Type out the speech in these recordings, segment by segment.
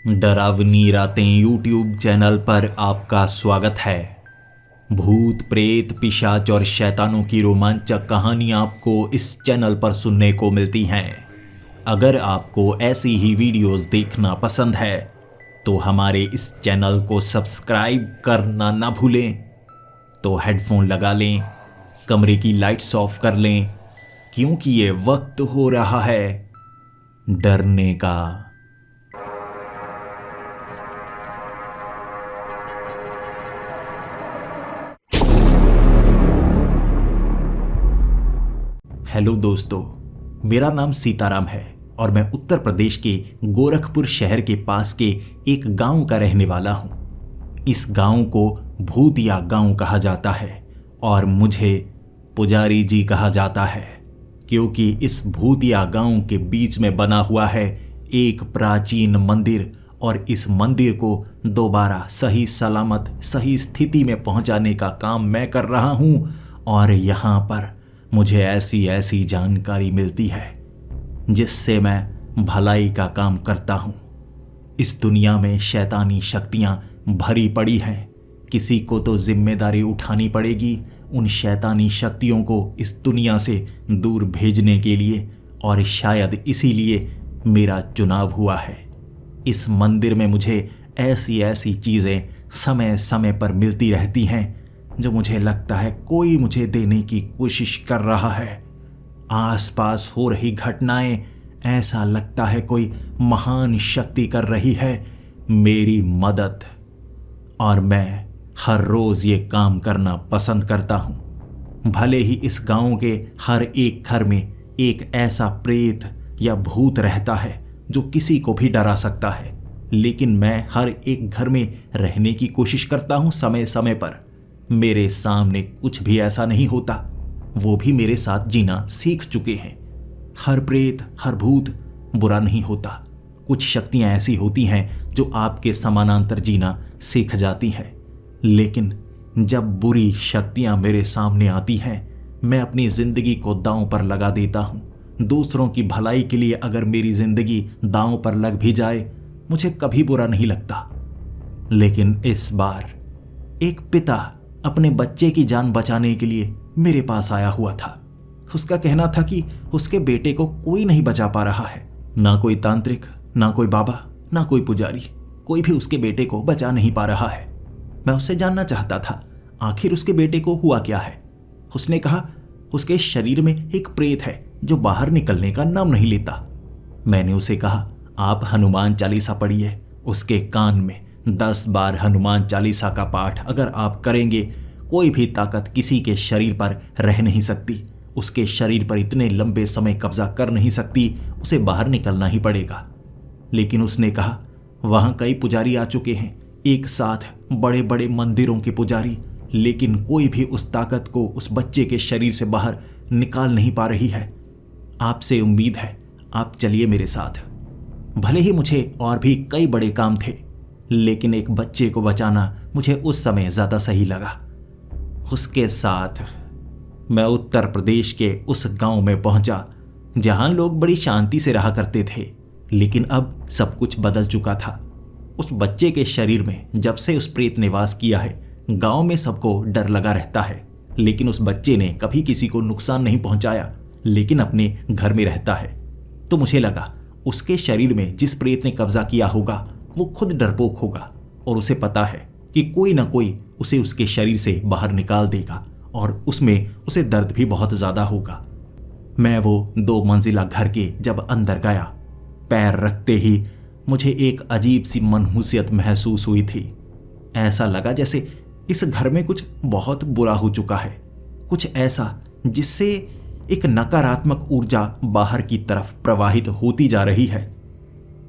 डरावनी रातें YouTube channel पर आपका स्वागत है। भूत प्रेत पिशाच और शैतानों की रोमांचक कहानियां आपको इस चैनल पर सुनने को मिलती हैं। अगर आपको ऐसी ही वीडियोस देखना पसंद है तो हमारे इस चैनल को सब्सक्राइब करना ना भूलें। तो हेडफोन लगा लें, कमरे की लाइट्स ऑफ कर लें, क्योंकि ये वक्त हो रहा है डरने का। हेलो दोस्तों, मेरा नाम सीताराम है और मैं उत्तर प्रदेश के गोरखपुर शहर के पास के एक गांव का रहने वाला हूं। इस गांव को भूतिया गांव कहा जाता है और मुझे पुजारी जी कहा जाता है, क्योंकि इस भूतिया गांव के बीच में बना हुआ है एक प्राचीन मंदिर और इस मंदिर को दोबारा सही सलामत सही स्थिति में पहुंचाने का काम मैं कर रहा हूं। और यहाँ पर मुझे ऐसी ऐसी जानकारी मिलती है जिससे मैं भलाई का काम करता हूँ। इस दुनिया में शैतानी शक्तियाँ भरी पड़ी हैं। किसी को तो जिम्मेदारी उठानी पड़ेगी उन शैतानी शक्तियों को इस दुनिया से दूर भेजने के लिए, और शायद इसीलिए मेरा चुनाव हुआ है। इस मंदिर में मुझे ऐसी ऐसी चीज़ें समय समय पर मिलती रहती हैं जो मुझे लगता है कोई मुझे देने की कोशिश कर रहा है। आसपास हो रही घटनाएं ऐसा लगता है कोई महान शक्ति कर रही है मेरी मदद, और मैं हर रोज ये काम करना पसंद करता हूँ। भले ही इस गांव के हर एक घर में एक ऐसा प्रेत या भूत रहता है जो किसी को भी डरा सकता है, लेकिन मैं हर एक घर में रहने की कोशिश करता हूँ समय समय पर। मेरे सामने कुछ भी ऐसा नहीं होता, वो भी मेरे साथ जीना सीख चुके हैं। हर प्रेत हर भूत बुरा नहीं होता। कुछ शक्तियां ऐसी होती हैं जो आपके समानांतर जीना सीख जाती हैं, लेकिन जब बुरी शक्तियां मेरे सामने आती हैं मैं अपनी जिंदगी को दांव पर लगा देता हूं। दूसरों की भलाई के लिए अगर मेरी जिंदगी दांव पर लग भी जाए मुझे कभी बुरा नहीं लगता। लेकिन इस बार एक पिता अपने बच्चे की जान बचाने के लिए मेरे पास आया हुआ था। उसका कहना था कि उसके बेटे को कोई नहीं बचा पा रहा है। ना कोई तांत्रिक, ना कोई बाबा, ना कोई पुजारी, कोई भी उसके बेटे को बचा नहीं पा रहा है। मैं उससे जानना चाहता था आखिर उसके बेटे को हुआ क्या है। उसने कहा उसके शरीर में एक प्रेत है जो बाहर निकलने का नाम नहीं लेता। मैंने उसे कहा आप हनुमान चालीसा पढ़िए। उसके कान में 10 बार हनुमान चालीसा का पाठ अगर आप करेंगे कोई भी ताकत किसी के शरीर पर रह नहीं सकती। उसके शरीर पर इतने लंबे समय कब्जा कर नहीं सकती, उसे बाहर निकलना ही पड़ेगा। लेकिन उसने कहा वहाँ कई पुजारी आ चुके हैं, एक साथ बड़े बड़े मंदिरों के पुजारी, लेकिन कोई भी उस ताकत को उस बच्चे के शरीर से बाहर निकाल नहीं पा रही है। आपसे उम्मीद है आप चलिए मेरे साथ। भले ही मुझे और भी कई बड़े काम थे, लेकिन एक बच्चे को बचाना मुझे उस समय ज़्यादा सही लगा। उसके साथ मैं उत्तर प्रदेश के उस गांव में पहुंचा जहां लोग बड़ी शांति से रहा करते थे, लेकिन अब सब कुछ बदल चुका था। उस बच्चे के शरीर में जब से उस प्रेत ने वास किया है गांव में सबको डर लगा रहता है, लेकिन उस बच्चे ने कभी किसी को नुकसान नहीं पहुंचाया, लेकिन अपने घर में रहता है। तो मुझे लगा उसके शरीर में जिस प्रेत ने कब्जा किया होगा वो खुद डरपोक होगा और उसे पता है कि कोई ना कोई उसे उसके शरीर से बाहर निकाल देगा और उसमें उसे दर्द भी बहुत ज़्यादा होगा। मैं वो 2 मंजिला घर के जब अंदर गया, पैर रखते ही मुझे एक अजीब सी मनहूसियत महसूस हुई थी। ऐसा लगा जैसे इस घर में कुछ बहुत बुरा हो चुका है, कुछ ऐसा जिससे एक नकारात्मक ऊर्जा बाहर की तरफ प्रवाहित होती जा रही है।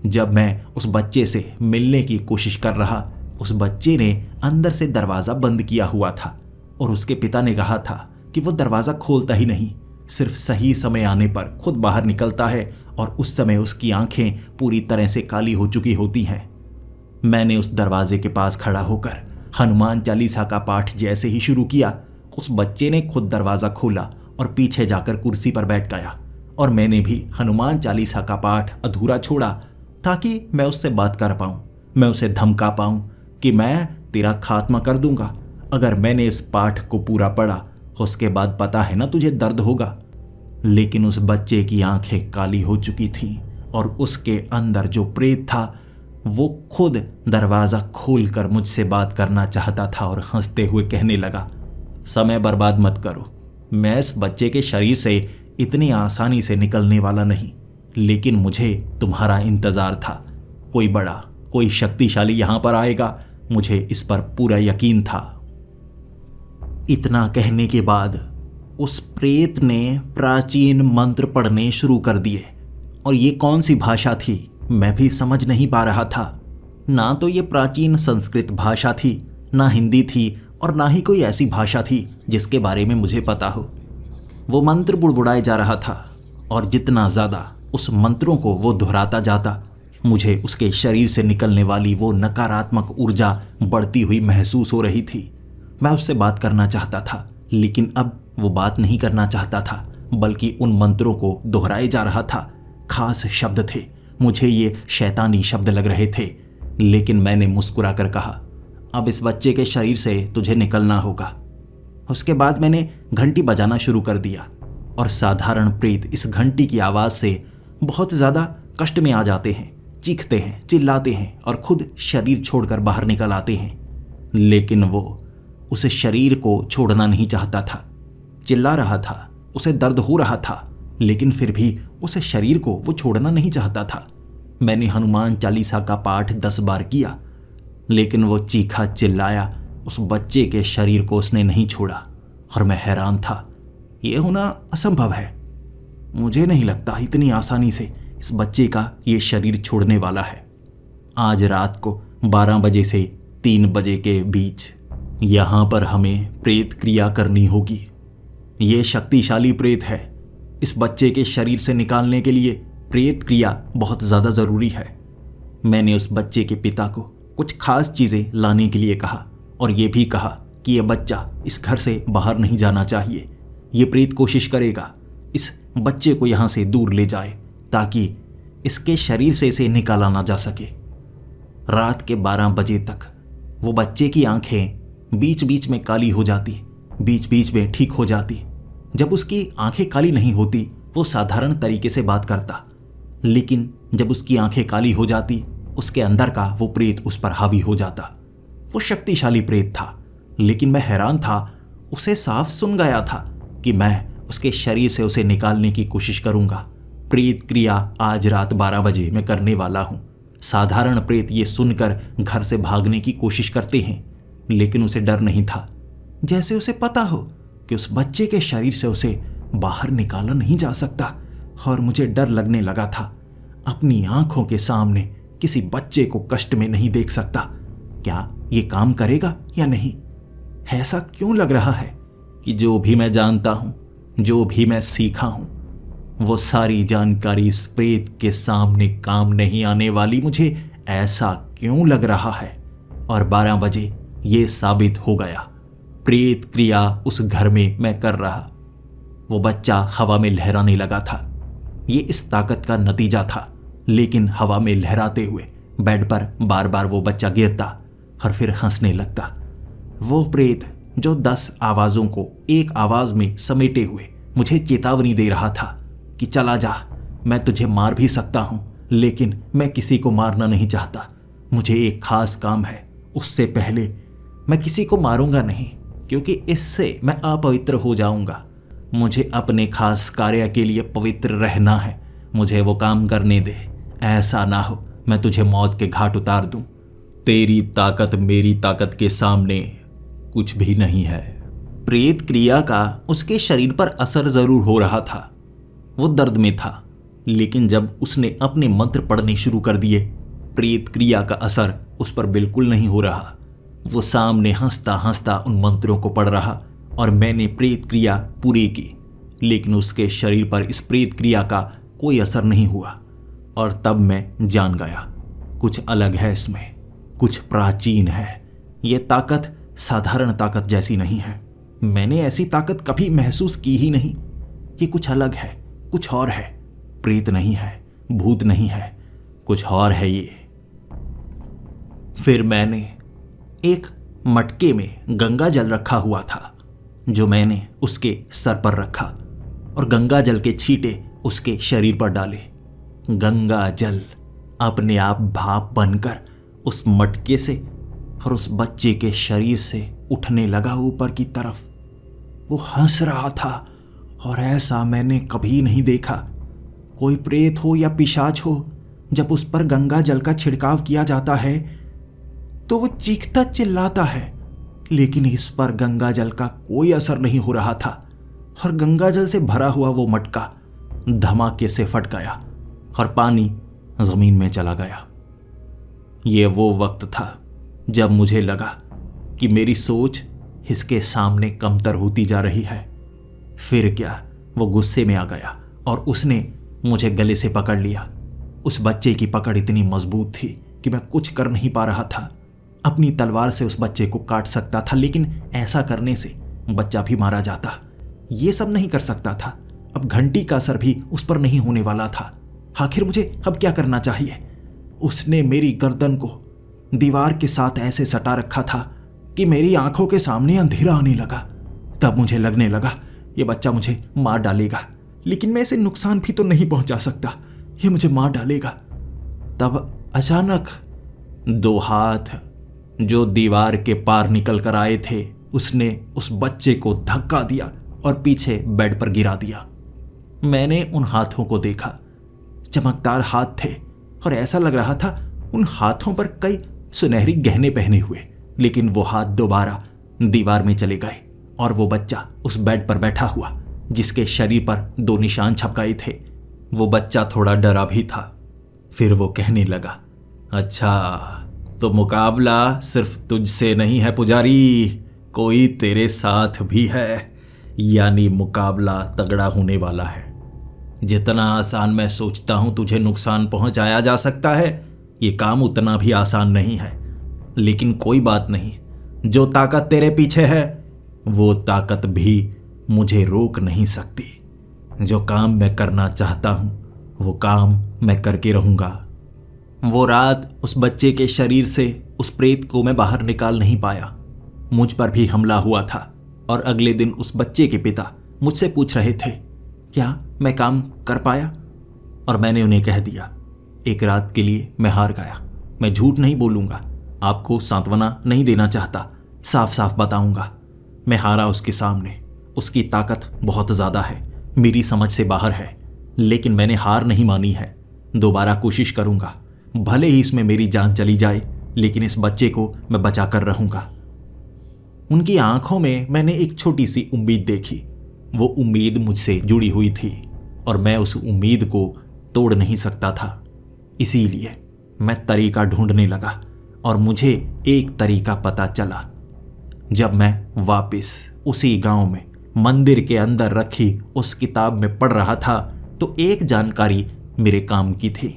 जब मैं उस बच्चे से मिलने की कोशिश कर रहा, उस बच्चे ने अंदर से दरवाज़ा बंद किया हुआ था और उसके पिता ने कहा था कि वो दरवाज़ा खोलता ही नहीं, सिर्फ सही समय आने पर खुद बाहर निकलता है और उस समय उसकी आंखें पूरी तरह से काली हो चुकी होती हैं। मैंने उस दरवाजे के पास खड़ा होकर हनुमान चालीसा का पाठ जैसे ही शुरू किया, उस बच्चे ने खुद दरवाज़ा खोला और पीछे जाकर कुर्सी पर बैठ गया, और मैंने भी हनुमान चालीसा का पाठ अधूरा छोड़ा ताकि मैं उससे बात कर पाऊं। मैं उसे धमका पाऊं कि मैं तेरा खात्मा कर दूंगा अगर मैंने इस पाठ को पूरा पढ़ा, उसके बाद पता है ना तुझे दर्द होगा। लेकिन उस बच्चे की आंखें काली हो चुकी थीं और उसके अंदर जो प्रेत था वो खुद दरवाज़ा खोलकर मुझसे बात करना चाहता था और हंसते हुए कहने लगा, समय बर्बाद मत करो, मैं इस बच्चे के शरीर से इतनी आसानी से निकलने वाला नहीं, लेकिन मुझे तुम्हारा इंतज़ार था। कोई बड़ा, कोई शक्तिशाली यहाँ पर आएगा, मुझे इस पर पूरा यकीन था। इतना कहने के बाद उस प्रेत ने प्राचीन मंत्र पढ़ने शुरू कर दिए और ये कौन सी भाषा थी मैं भी समझ नहीं पा रहा था। ना तो ये प्राचीन संस्कृत भाषा थी, ना हिंदी थी और ना ही कोई ऐसी भाषा थी जिसके बारे में मुझे पता हो। वो मंत्र बुड़बुड़ाए जा रहा था और जितना ज़्यादा उस मंत्रों को वो दोहराता जाता, मुझे उसके शरीर से निकलने वाली वो नकारात्मक ऊर्जा बढ़ती हुई महसूस हो रही थी। मैं उससे बात करना चाहता था, लेकिन अब वो बात नहीं करना चाहता था, बल्कि उन मंत्रों को दोहराए जा रहा था। खास शब्द थे, मुझे ये शैतानी शब्द लग रहे थे, लेकिन मैंने मुस्कुरा कर कहा, अब इस बच्चे के शरीर से तुझे निकलना होगा। उसके बाद मैंने घंटी बजाना शुरू कर दिया और साधारण प्रेत इस घंटी की आवाज़ से बहुत ज़्यादा कष्ट में आ जाते हैं, चीखते हैं, चिल्लाते हैं और खुद शरीर छोड़कर बाहर निकल आते हैं। लेकिन वो उस शरीर को छोड़ना नहीं चाहता था, चिल्ला रहा था, उसे दर्द हो रहा था, लेकिन फिर भी उस शरीर को वो छोड़ना नहीं चाहता था। मैंने हनुमान चालीसा का पाठ 10 बार किया, लेकिन वो चीखा चिल्लाया, उस बच्चे के शरीर को उसने नहीं छोड़ा और मैं हैरान था। ये होना असंभव है, मुझे नहीं लगता इतनी आसानी से इस बच्चे का ये शरीर छोड़ने वाला है। आज रात को 12 बजे से 3 बजे के बीच यहाँ पर हमें प्रेत क्रिया करनी होगी। ये शक्तिशाली प्रेत है, इस बच्चे के शरीर से निकालने के लिए प्रेत क्रिया बहुत ज़्यादा ज़रूरी है। मैंने उस बच्चे के पिता को कुछ खास चीज़ें लाने के लिए कहा और ये भी कहा कि यह बच्चा इस घर से बाहर नहीं जाना चाहिए। ये प्रेत कोशिश करेगा इस बच्चे को यहाँ से दूर ले जाए ताकि इसके शरीर से इसे निकाला ना जा सके। रात के 12 बजे तक वो बच्चे की आंखें बीच बीच में काली हो जाती, बीच बीच में ठीक हो जाती। जब उसकी आंखें काली नहीं होती वो साधारण तरीके से बात करता, लेकिन जब उसकी आंखें काली हो जाती उसके अंदर का वो प्रेत उस पर हावी हो जाता। वो शक्तिशाली प्रेत था, लेकिन मैं हैरान था, उसे साफ सुन गया था कि मैं उसके शरीर से उसे निकालने की कोशिश करूंगा। प्रेत क्रिया आज रात 12 बजे मैं करने वाला हूं। साधारण प्रेत ये सुनकर घर से भागने की कोशिश करते हैं, लेकिन उसे डर नहीं था, जैसे उसे पता हो कि उस बच्चे के शरीर से उसे बाहर निकाला नहीं जा सकता। और मुझे डर लगने लगा था, अपनी आंखों के सामने किसी बच्चे को कष्ट में नहीं देख सकता। क्या ये काम करेगा या नहीं? ऐसा क्यों लग रहा है कि जो भी मैं जानता हूं, जो भी मैं सीखा हूं, वो सारी जानकारी इस प्रेत के सामने काम नहीं आने वाली। मुझे ऐसा क्यों लग रहा है? और 12 बजे ये साबित हो गया। प्रेत क्रिया उस घर में मैं कर रहा। वो बच्चा हवा में लहराने लगा था। ये इस ताकत का नतीजा था, लेकिन हवा में लहराते हुए बेड पर बार बार वो बच्चा गिरता और फिर हंसने लगता। वो प्रेत जो 10 आवाज़ों को एक आवाज़ में समेटे हुए मुझे चेतावनी दे रहा था कि चला जा, मैं तुझे मार भी सकता हूँ, लेकिन मैं किसी को मारना नहीं चाहता। मुझे एक खास काम है, उससे पहले मैं किसी को मारूंगा नहीं, क्योंकि इससे मैं अपवित्र हो जाऊंगा। मुझे अपने खास कार्य के लिए पवित्र रहना है। मुझे वो काम करने दे, ऐसा ना हो मैं तुझे मौत के घाट उतार दूं। तेरी ताकत मेरी ताकत के सामने कुछ भी नहीं है। प्रेत क्रिया का उसके शरीर पर असर जरूर हो रहा था। वो दर्द में था, लेकिन जब उसने अपने मंत्र पढ़ने शुरू कर दिए, प्रेत क्रिया का असर उस पर बिल्कुल नहीं हो रहा। वो सामने हंसता हंसता उन मंत्रों को पढ़ रहा और मैंने प्रेत क्रिया पूरी की, लेकिन उसके शरीर पर इस प्रेत क्रिया का कोई असर नहीं हुआ। और तब मैं जान गया, कुछ अलग है इसमें, कुछ प्राचीन है। ये ताकत साधारण ताकत जैसी नहीं है। मैंने ऐसी ताकत कभी महसूस की ही नहीं। ये कुछ अलग है, कुछ और है। प्रेत नहीं है, भूत नहीं है, कुछ और है ये। फिर मैंने एक मटके में गंगा जल रखा हुआ था, जो मैंने उसके सर पर रखा और गंगा जल के छींटे उसके शरीर पर डाले। गंगा जल अपने आप भाप बनकर उस मटके से और उस बच्चे के शरीर से उठने लगा ऊपर की तरफ। वो हंस रहा था और ऐसा मैंने कभी नहीं देखा। कोई प्रेत हो या पिशाच हो, जब उस पर गंगा जल का छिड़काव किया जाता है तो वो चीखता चिल्लाता है, लेकिन इस पर गंगा जल का कोई असर नहीं हो रहा था और गंगा जल से भरा हुआ वो मटका धमाके से फट गया और पानी जमीन में चला गया। ये वो वक्त था जब मुझे लगा कि मेरी सोच इसके सामने कमतर होती जा रही है। फिर क्या, वो गुस्से में आ गया और उसने मुझे गले से पकड़ लिया। उस बच्चे की पकड़ इतनी मजबूत थी कि मैं कुछ कर नहीं पा रहा था। अपनी तलवार से उस बच्चे को काट सकता था, लेकिन ऐसा करने से बच्चा भी मारा जाता। ये सब नहीं कर सकता था। अब घंटी का असर भी उस पर नहीं होने वाला था। आखिर मुझे अब क्या करना चाहिए? उसने मेरी गर्दन को दीवार के साथ ऐसे सटा रखा था कि मेरी आंखों के सामने अंधेरा आने लगा। तब मुझे लगने लगा ये बच्चा मुझे मार डालेगा, लेकिन मैं इसे नुकसान भी तो नहीं पहुंचा सकता। ये मुझे मार डालेगा। तब अचानक दो हाथ जो दीवार के पार निकल कर आए थे, उसने उस बच्चे को धक्का दिया और पीछे बेड पर गिरा दिया। मैंने उन हाथों को देखा। चमकदार हाथ थे और ऐसा लग रहा था उन हाथों पर कई सुनहरी गहने पहने हुए, लेकिन वो हाथ दोबारा दीवार में चले गए और वो बच्चा उस बेड पर बैठा हुआ, जिसके शरीर पर दो निशान छप गए थे। वो बच्चा थोड़ा डरा भी था। फिर वो कहने लगा, अच्छा तो मुकाबला सिर्फ तुझसे नहीं है पुजारी, कोई तेरे साथ भी है, यानी मुकाबला तगड़ा होने वाला है। जितना आसान मैं सोचता हूं तुझे नुकसान पहुंचाया जा सकता है, ये काम उतना भी आसान नहीं है। लेकिन कोई बात नहीं, जो ताकत तेरे पीछे है वो ताकत भी मुझे रोक नहीं सकती। जो काम मैं करना चाहता हूं वो काम मैं करके रहूंगा। वो रात उस बच्चे के शरीर से उस प्रेत को मैं बाहर निकाल नहीं पाया। मुझ पर भी हमला हुआ था और अगले दिन उस बच्चे के पिता मुझसे पूछ रहे थे क्या मैं काम कर पाया, और मैंने उन्हें कह दिया एक रात के लिए मैं हार गया। मैं झूठ नहीं बोलूंगा, आपको सांत्वना नहीं देना चाहता, साफ साफ बताऊंगा। मैं हारा उसके सामने। उसकी ताकत बहुत ज़्यादा है, मेरी समझ से बाहर है, लेकिन मैंने हार नहीं मानी है। दोबारा कोशिश करूंगा, भले ही इसमें मेरी जान चली जाए, लेकिन इस बच्चे को मैं बचा कर रहूंगा। उनकी आंखों में मैंने एक छोटी सी उम्मीद देखी। वो उम्मीद मुझसे जुड़ी हुई थी और मैं उस उम्मीद को तोड़ नहीं सकता था। इसीलिए मैं तरीका ढूंढने लगा और मुझे एक तरीका पता चला। जब मैं वापस उसी गांव में मंदिर के अंदर रखी उस किताब में पढ़ रहा था तो एक जानकारी मेरे काम की थी।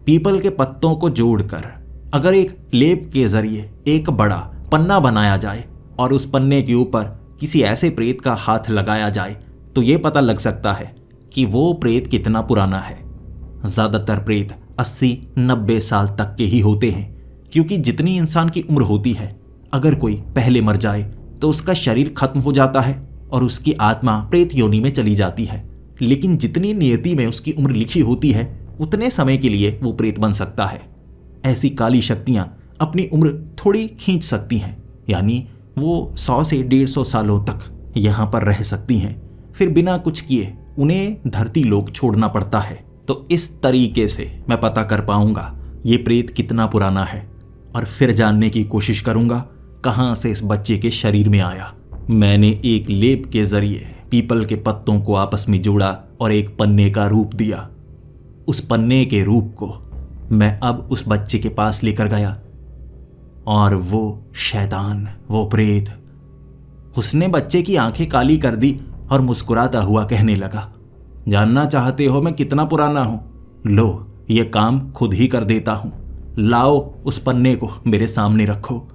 पीपल के पत्तों को जोड़कर अगर एक लेप के जरिए एक बड़ा पन्ना बनाया जाए और उस पन्ने के ऊपर किसी ऐसे प्रेत का हाथ लगाया जाए तो ये पता लग सकता है कि वो प्रेत कितना पुराना है। ज़्यादातर प्रेत 80-90 साल तक के ही होते हैं, क्योंकि जितनी इंसान की उम्र होती है, अगर कोई पहले मर जाए तो उसका शरीर खत्म हो जाता है और उसकी आत्मा प्रेत योनि में चली जाती है। लेकिन जितनी नियति में उसकी उम्र लिखी होती है, उतने समय के लिए वो प्रेत बन सकता है। ऐसी काली शक्तियां अपनी उम्र थोड़ी खींच सकती हैं, यानी वो 100 से 150 सालों तक यहाँ पर रह सकती हैं। फिर बिना कुछ किए उन्हें धरती लोक छोड़ना पड़ता है। तो इस तरीके से मैं पता कर पाऊंगा ये प्रेत कितना पुराना है और फिर जानने की कोशिश करूंगा कहाँ से इस बच्चे के शरीर में आया। मैंने एक लेप के जरिए पीपल के पत्तों को आपस में जोड़ा और एक पन्ने का रूप दिया। उस पन्ने के रूप को मैं अब उस बच्चे के पास लेकर गया और वो शैतान, वो प्रेत, उसने बच्चे की आंखें काली कर दी और मुस्कुराता हुआ कहने लगा, जानना चाहते हो मैं कितना पुराना हूं? लो, ये काम खुद ही कर देता हूं। लाओ उस पन्ने को मेरे सामने रखो।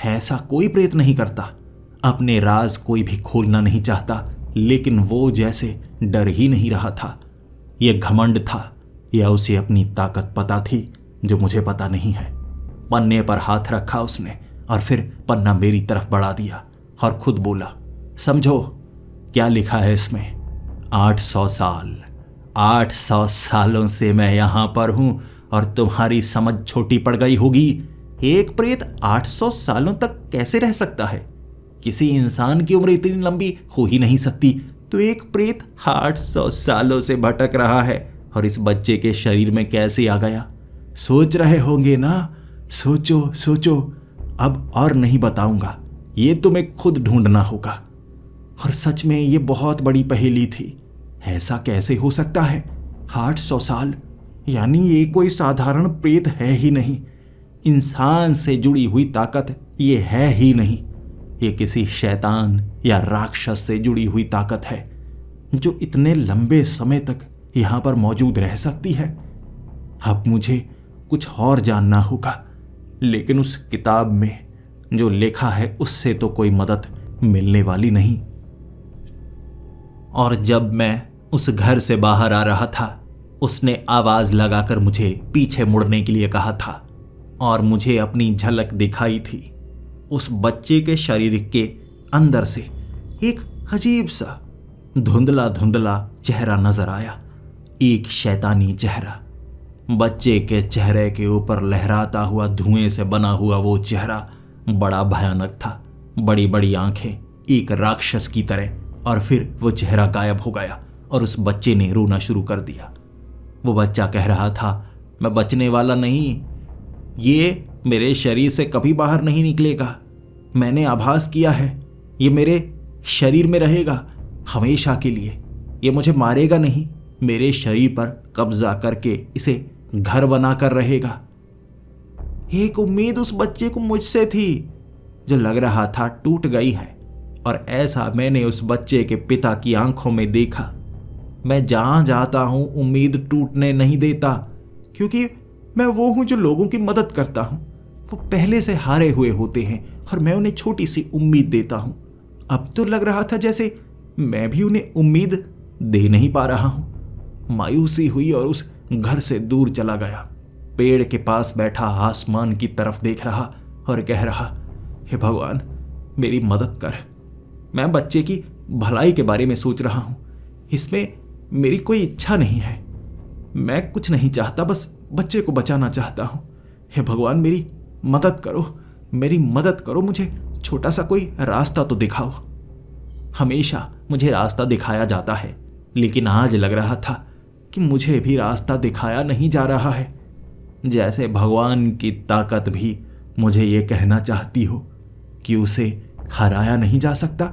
ऐसा कोई प्रेत नहीं करता। अपने राज कोई भी खोलना नहीं चाहता, लेकिन वो जैसे डर ही नहीं रहा था। यह घमंड था या उसे अपनी ताकत पता थी जो मुझे पता नहीं है। पन्ने पर हाथ रखा उसने और फिर पन्ना मेरी तरफ बढ़ा दिया और खुद बोला, समझो क्या लिखा है इसमें। 800 साल, 800 सालों से मैं यहां पर हूं और तुम्हारी समझ छोटी पड़ गई होगी। एक प्रेत 800 सालों तक कैसे रह सकता है? किसी इंसान की उम्र इतनी लंबी हो ही नहीं सकती। तो एक प्रेत 800 सालों से भटक रहा है और इस बच्चे के शरीर में कैसे आ गया? सोच रहे होंगे ना? सोचो सोचो। अब और नहीं बताऊंगा, ये तुम्हें खुद ढूंढना होगा। और सच में ये बहुत बड़ी पहेली थी। ऐसा कैसे हो सकता है? 800 साल, यानी ये कोई साधारण प्रेत है ही नहीं। इंसान से जुड़ी हुई ताकत ये है ही नहीं। ये किसी शैतान या राक्षस से जुड़ी हुई ताकत है जो इतने लंबे समय तक यहां पर मौजूद रह सकती है। अब मुझे कुछ और जानना होगा, लेकिन उस किताब में जो लिखा है उससे तो कोई मदद मिलने वाली नहीं। और जब मैं उस घर से बाहर आ रहा था, उसने आवाज लगाकर मुझे पीछे मुड़ने के लिए कहा था और मुझे अपनी झलक दिखाई थी। उस बच्चे के शरीर के अंदर से एक अजीब सा धुंधला धुंधला चेहरा नजर आया, एक शैतानी चेहरा। बच्चे के चेहरे के ऊपर लहराता हुआ धुएं से बना हुआ वो चेहरा बड़ा भयानक था। बड़ी बड़ी आंखें, एक राक्षस की तरह। और फिर वो चेहरा गायब हो गया और उस बच्चे ने रोना शुरू कर दिया। वो बच्चा कह रहा था, मैं बचने वाला नहीं, ये मेरे शरीर से कभी बाहर नहीं निकलेगा। मैंने आभास किया है, ये मेरे शरीर में रहेगा हमेशा के लिए। ये मुझे मारेगा नहीं, मेरे शरीर पर कब्जा करके इसे घर बनाकर रहेगा। एक उम्मीद उस बच्चे को मुझसे थी जो लग रहा था टूट गई है, और ऐसा मैंने उस बच्चे के पिता की आंखों में देखा। मैं जहां जाता हूं उम्मीद टूटने नहीं देता, क्योंकि मैं वो हूं जो लोगों की मदद करता हूं। वो पहले से हारे हुए होते हैं और मैं उन्हें छोटी सी उम्मीद देता हूं। अब तो लग रहा था जैसे मैं भी उन्हें उम्मीद दे नहीं पा रहा हूं। मायूसी हुई और उस घर से दूर चला गया। पेड़ के पास बैठा आसमान की तरफ देख रहा और कह रहा, हे भगवान मेरी मदद कर। मैं बच्चे की भलाई के बारे में सोच रहा हूं, इसमें मेरी कोई इच्छा नहीं है। मैं कुछ नहीं चाहता, बस बच्चे को बचाना चाहता हूं। हे भगवान मेरी मदद करो, मेरी मदद करो, मुझे छोटा सा कोई रास्ता तो दिखाओ। हमेशा मुझे रास्ता दिखाया जाता है, लेकिन आज लग रहा था कि मुझे भी रास्ता दिखाया नहीं जा रहा है। जैसे भगवान की ताकत भी मुझे ये कहना चाहती हो कि उसे हराया नहीं जा सकता।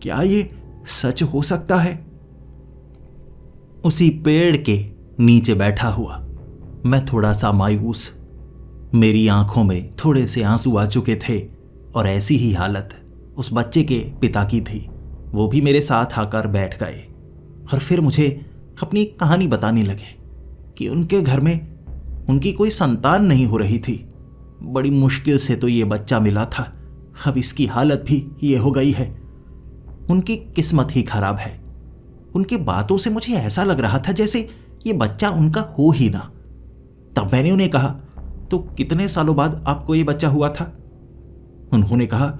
क्या ये सच हो सकता है? उसी पेड़ के नीचे बैठा हुआ मैं थोड़ा सा मायूस, मेरी आंखों में थोड़े से आंसू आ चुके थे, और ऐसी ही हालत उस बच्चे के पिता की थी। वो भी मेरे साथ आकर बैठ गए और फिर मुझे अपनी कहानी बताने लगे कि उनके घर में उनकी कोई संतान नहीं हो रही थी। बड़ी मुश्किल से तो ये बच्चा मिला था, अब इसकी हालत भी ये हो गई है। उनकी किस्मत ही खराब है। उनकी बातों से मुझे ऐसा लग रहा था जैसे ये बच्चा उनका हो ही ना। तब मैंने उन्हें कहा, तो कितने सालों बाद आपको ये बच्चा हुआ था? उन्होंने कहा,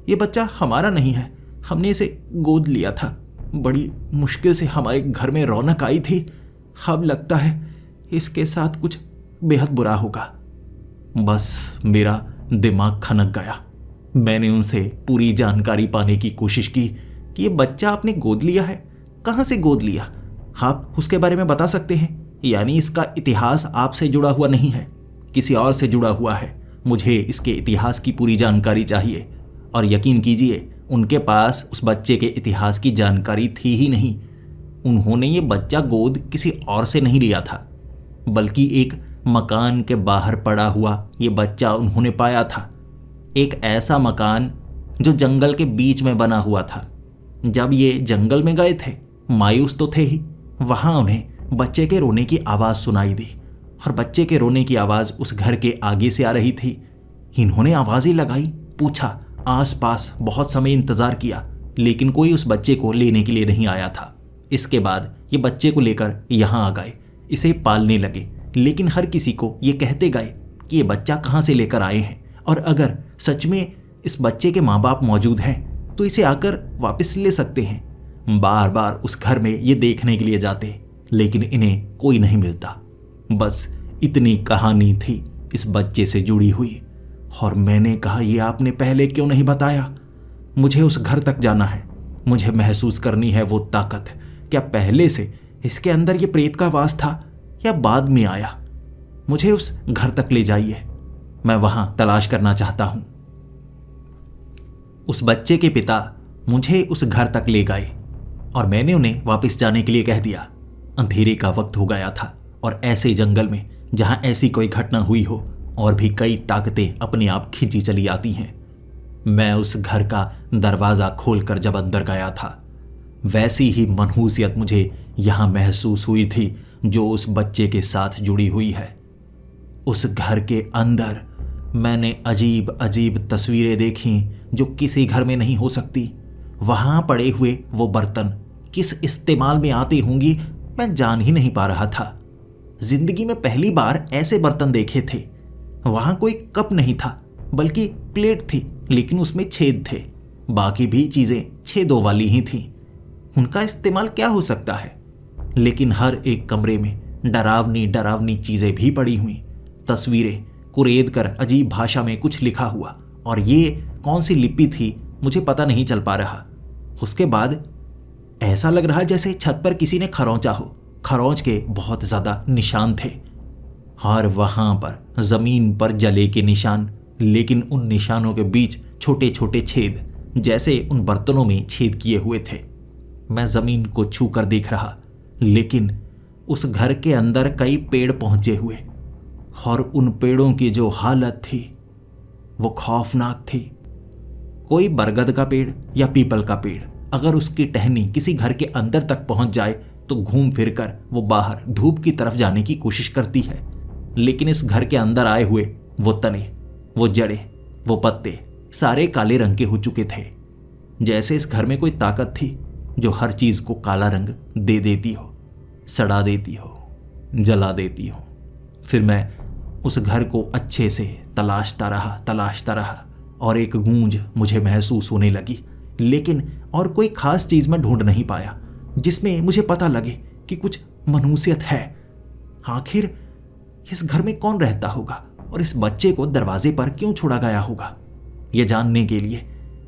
ये बच्चा हमारा नहीं है, हमने इसे गोद लिया था। बड़ी मुश्किल से हमारे घर में रौनक आई थी, अब लगता है इसके साथ कुछ बेहद बुरा होगा। बस मेरा दिमाग खनक गया। मैंने उनसे पूरी जानकारी पाने की कोशिश की कि ये बच्चा आपने गोद लिया है, कहाँ से गोद लिया? आप उसके बारे में बता सकते हैं? यानी इसका इतिहास आपसे जुड़ा हुआ नहीं है, किसी और से जुड़ा हुआ है। मुझे इसके इतिहास की पूरी जानकारी चाहिए। और यकीन कीजिए, उनके पास उस बच्चे के इतिहास की जानकारी थी ही नहीं। उन्होंने ये बच्चा गोद किसी और से नहीं लिया था, बल्कि एक मकान के बाहर पड़ा हुआ ये बच्चा उन्होंने पाया था। एक ऐसा मकान जो जंगल के बीच में बना हुआ था। जब ये जंगल में गए थे, मायूस तो थे ही, वहां उन्हें बच्चे के रोने की आवाज़ सुनाई दी, और बच्चे के रोने की आवाज़ उस घर के आगे से आ रही थी। इन्होंने आवाज़ें लगाई, पूछा, आसपास बहुत समय इंतज़ार किया, लेकिन कोई उस बच्चे को लेने के लिए नहीं आया था। इसके बाद ये बच्चे को लेकर यहाँ आ गए, इसे पालने लगे, लेकिन हर किसी को ये कहते गए कि कि ये बच्चा कहाँ से लेकर आए हैं, और अगर सच में इस बच्चे के माँ बाप मौजूद हैं तो इसे आकर वापस ले सकते हैं। बार बार उस घर में ये देखने के लिए जाते, लेकिन इन्हें कोई नहीं मिलता। बस इतनी कहानी थी इस बच्चे से जुड़ी हुई, और मैंने कहा ये आपने पहले क्यों नहीं बताया? मुझे उस घर तक जाना है, मुझे महसूस करनी है वो ताकत। क्या पहले से इसके अंदर ये प्रेत का वास था या बाद में आया? मुझे उस घर तक ले जाइए, मैं वहां तलाश करना चाहता हूं। उस बच्चे के पिता मुझे उस घर तक ले गए और मैंने उन्हें वापस जाने के लिए कह दिया। अंधेरे का वक्त हो गया था और ऐसे जंगल में जहां ऐसी कोई घटना हुई हो और भी कई ताकतें अपने आप खींची चली आती हैं। मैं उस घर का दरवाज़ा खोलकर जब अंदर गया था, वैसी ही मनहूसियत मुझे यहाँ महसूस हुई थी जो उस बच्चे के साथ जुड़ी हुई है। उस घर के अंदर मैंने अजीब अजीब तस्वीरें देखी जो किसी घर में नहीं हो सकती। वहाँ पड़े हुए वो बर्तन किस इस्तेमाल में आते होंगी मैं जान ही नहीं पा रहा था। जिंदगी में पहली बार ऐसे बर्तन देखे थे। वहाँ कोई कप नहीं था बल्कि प्लेट थी, लेकिन उसमें छेद थे। बाकी भी चीज़ें छेदों वाली ही थीं। उनका इस्तेमाल क्या हो सकता है? लेकिन हर एक कमरे में डरावनी डरावनी चीज़ें भी पड़ी हुई, तस्वीरें कुरेद कर अजीब भाषा में कुछ लिखा हुआ, और ये कौन सी लिपि थी मुझे पता नहीं चल पा रहा। उसके बाद ऐसा लग रहा जैसे छत पर किसी ने खरोंचा हो। खरोंच के बहुत ज़्यादा निशान थे और वहाँ पर ज़मीन पर जले के निशान, लेकिन उन निशानों के बीच छोटे छोटे छेद जैसे उन बर्तनों में छेद किए हुए थे। मैं ज़मीन को छू कर देख रहा, लेकिन उस घर के अंदर कई पेड़ पहुँचे हुए, और उन पेड़ों की जो हालत थी वो खौफनाक थी। कोई बरगद का पेड़ या पीपल का पेड़ अगर उसकी टहनी किसी घर के अंदर तक पहुंच जाए तो घूम फिरकर वो बाहर धूप की तरफ जाने की कोशिश करती है, लेकिन इस घर के अंदर आए हुए वो तने, वो जड़ें, वो पत्ते सारे काले रंग के हो चुके थे। जैसे इस घर में कोई ताकत थी जो हर चीज़ को काला रंग दे देती हो, सड़ा देती हो, जला देती हो। फिर मैं उस घर को अच्छे से तलाशता रहा और एक गूंज मुझे महसूस होने लगी, लेकिन और कोई खास चीज़ मैं ढूंढ नहीं पाया जिसमें मुझे पता लगे कि कुछ मनुष्यत है। आखिर इस घर में कौन रहता होगा और इस बच्चे को दरवाजे पर क्यों छोड़ा गया होगा? ये जानने के लिए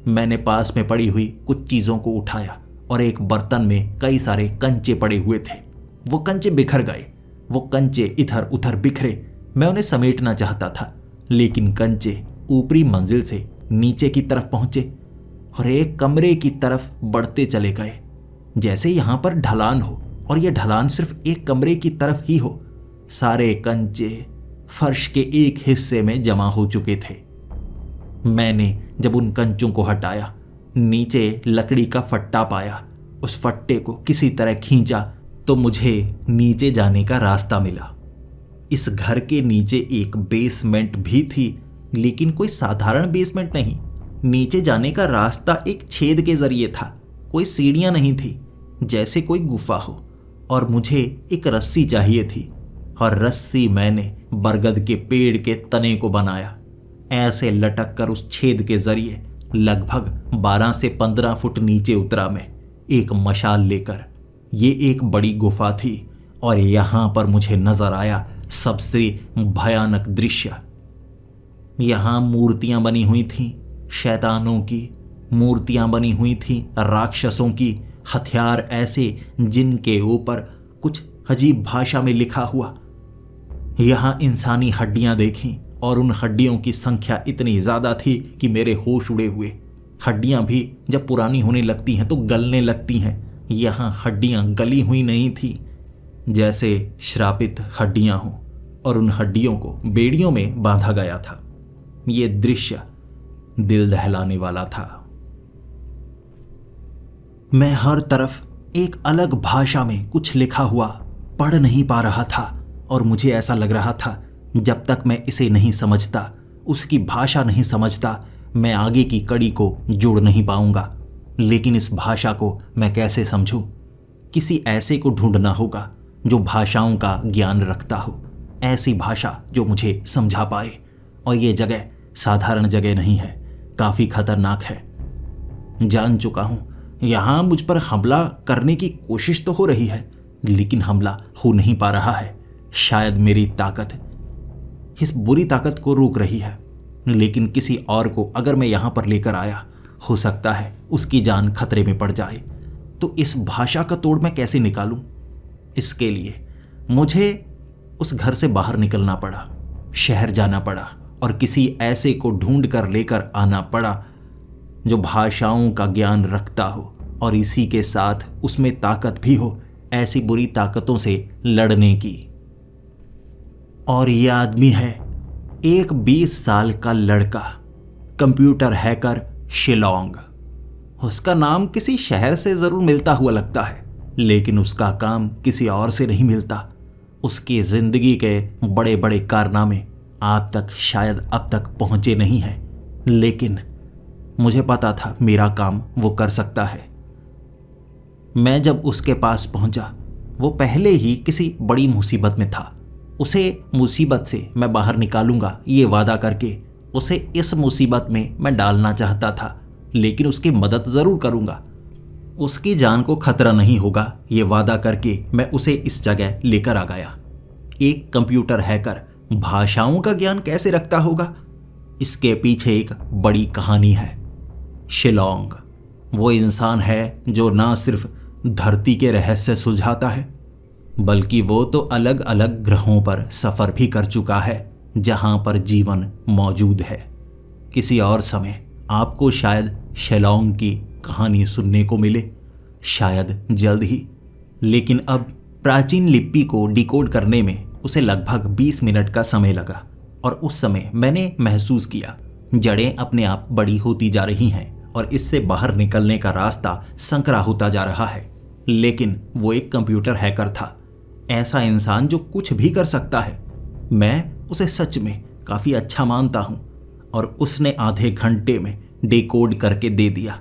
मैंने पास में पड़ी हुई कुछ चीज़ों को उठाया और एक बर्तन में कई सारे कंचे पड़े हुए थे। वो कंचे बिखर गए, वो कंचे इधर उधर बिखरे। मैं उन्हें समेटना चाहता था, लेकिन कंचे ऊपरी मंजिल से नीचे की तरफ पहुंचे और एक कमरे की तरफ बढ़ते चले गए, जैसे यहाँ पर ढलान हो और यह ढलान सिर्फ एक कमरे की तरफ ही हो। सारे कंचे फर्श के एक हिस्से में जमा हो चुके थे। मैंने जब उन कंचों को हटाया, नीचे लकड़ी का फट्टा पाया। उस फट्टे को किसी तरह खींचा तो मुझे नीचे जाने का रास्ता मिला। इस घर के नीचे एक बेसमेंट भी थी, लेकिन कोई साधारण बेसमेंट नहीं। नीचे जाने का रास्ता एक छेद के जरिए था, कोई सीढ़ियां नहीं थी, जैसे कोई गुफा हो। और मुझे एक रस्सी चाहिए थी, और रस्सी मैंने बरगद के पेड़ के तने को बनाया। ऐसे लटक कर उस छेद के जरिए लगभग 12 से 15 फुट नीचे उतरा मैं, एक मशाल लेकर। ये एक बड़ी गुफा थी और यहाँ पर मुझे नजर आया सबसे भयानक दृश्य। यहाँ मूर्तियां बनी हुई थीं, शैतानों की मूर्तियां बनी हुई थीं, राक्षसों की, हथियार ऐसे जिनके ऊपर कुछ अजीब भाषा में लिखा हुआ। यहाँ इंसानी हड्डियां देखीं और उन हड्डियों की संख्या इतनी ज़्यादा थी कि मेरे होश उड़े हुए। हड्डियां भी जब पुरानी होने लगती हैं तो गलने लगती हैं। यहाँ हड्डियां गली हुई नहीं थी, जैसे श्रापित हड्डियां हों, और उन हड्डियों को बेड़ियों में बांधा गया था। ये दृश्य दिल दहलाने वाला था। मैं हर तरफ एक अलग भाषा में कुछ लिखा हुआ पढ़ नहीं पा रहा था, और मुझे ऐसा लग रहा था जब तक मैं इसे नहीं समझता, उसकी भाषा नहीं समझता, मैं आगे की कड़ी को जोड़ नहीं पाऊंगा। लेकिन इस भाषा को मैं कैसे समझूं? किसी ऐसे को ढूंढना होगा जो भाषाओं का ज्ञान रखता हो, ऐसी भाषा जो मुझे समझा पाए। और ये जगह साधारण जगह नहीं है, काफ़ी खतरनाक है। जान चुका हूँ यहाँ मुझ पर हमला करने की कोशिश तो हो रही है, लेकिन हमला हो नहीं पा रहा है। शायद मेरी ताकत इस बुरी ताकत को रोक रही है, लेकिन किसी और को अगर मैं यहाँ पर लेकर आया, हो सकता है उसकी जान खतरे में पड़ जाए। तो इस भाषा का तोड़ मैं कैसे निकालूं? इसके लिए मुझे उस घर से बाहर निकलना पड़ा, शहर जाना पड़ा और किसी ऐसे को ढूंढ कर लेकर आना पड़ा जो भाषाओं का ज्ञान रखता हो और इसी के साथ उसमें ताकत भी हो ऐसी बुरी ताकतों से लड़ने की। और यह आदमी है एक 20 साल का लड़का, कंप्यूटर हैकर शिलोंग। उसका नाम किसी शहर से ज़रूर मिलता हुआ लगता है, लेकिन उसका काम किसी और से नहीं मिलता। उसकी ज़िंदगी के बड़े बड़े कारनामे आप तक शायद अब तक पहुँचे नहीं हैं, लेकिन मुझे पता था मेरा काम वो कर सकता है। मैं जब उसके पास पहुंचा, वो पहले ही किसी बड़ी मुसीबत में था। उसे मुसीबत से मैं बाहर निकालूंगा ये वादा करके उसे इस मुसीबत में मैं डालना चाहता था, लेकिन उसकी मदद ज़रूर करूंगा। उसकी जान को खतरा नहीं होगा ये वादा करके मैं उसे इस जगह लेकर आ गया। एक कंप्यूटर हैकर भाषाओं का ज्ञान कैसे रखता होगा, इसके पीछे एक बड़ी कहानी है। शिलोंग वो इंसान है जो ना सिर्फ धरती के रहस्य सुलझाता है, बल्कि वो तो अलग अलग ग्रहों पर सफ़र भी कर चुका है जहां पर जीवन मौजूद है। किसी और समय आपको शायद शिलोंग की कहानी सुनने को मिले, शायद जल्द ही। लेकिन अब प्राचीन लिपि को डिकोड करने में उसे लगभग 20 मिनट का समय लगा और उस समय मैंने महसूस किया जड़ें अपने आप बड़ी होती जा रही हैं और इससे बाहर निकलने का रास्ता संकरा होता जा रहा है। लेकिन वो एक कंप्यूटर हैकर था, ऐसा इंसान जो कुछ भी कर सकता है। मैं उसे सच में काफ़ी अच्छा मानता हूँ और उसने आधे घंटे में डिकोड करके दे दिया।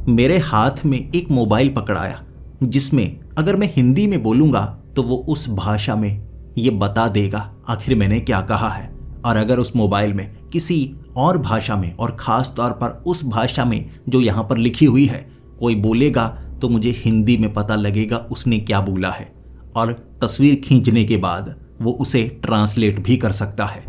मेरे हाथ में एक मोबाइल पकड़ाया जिसमें अगर मैं हिंदी में बोलूँगा तो वो उस भाषा में ये बता देगा आखिर मैंने क्या कहा है, और अगर उस मोबाइल में किसी और भाषा में और ख़ास तौर पर उस भाषा में जो यहाँ पर लिखी हुई है कोई बोलेगा तो मुझे हिंदी में पता लगेगा उसने क्या बोला है, और तस्वीर खींचने के बाद वो उसे ट्रांसलेट भी कर सकता है।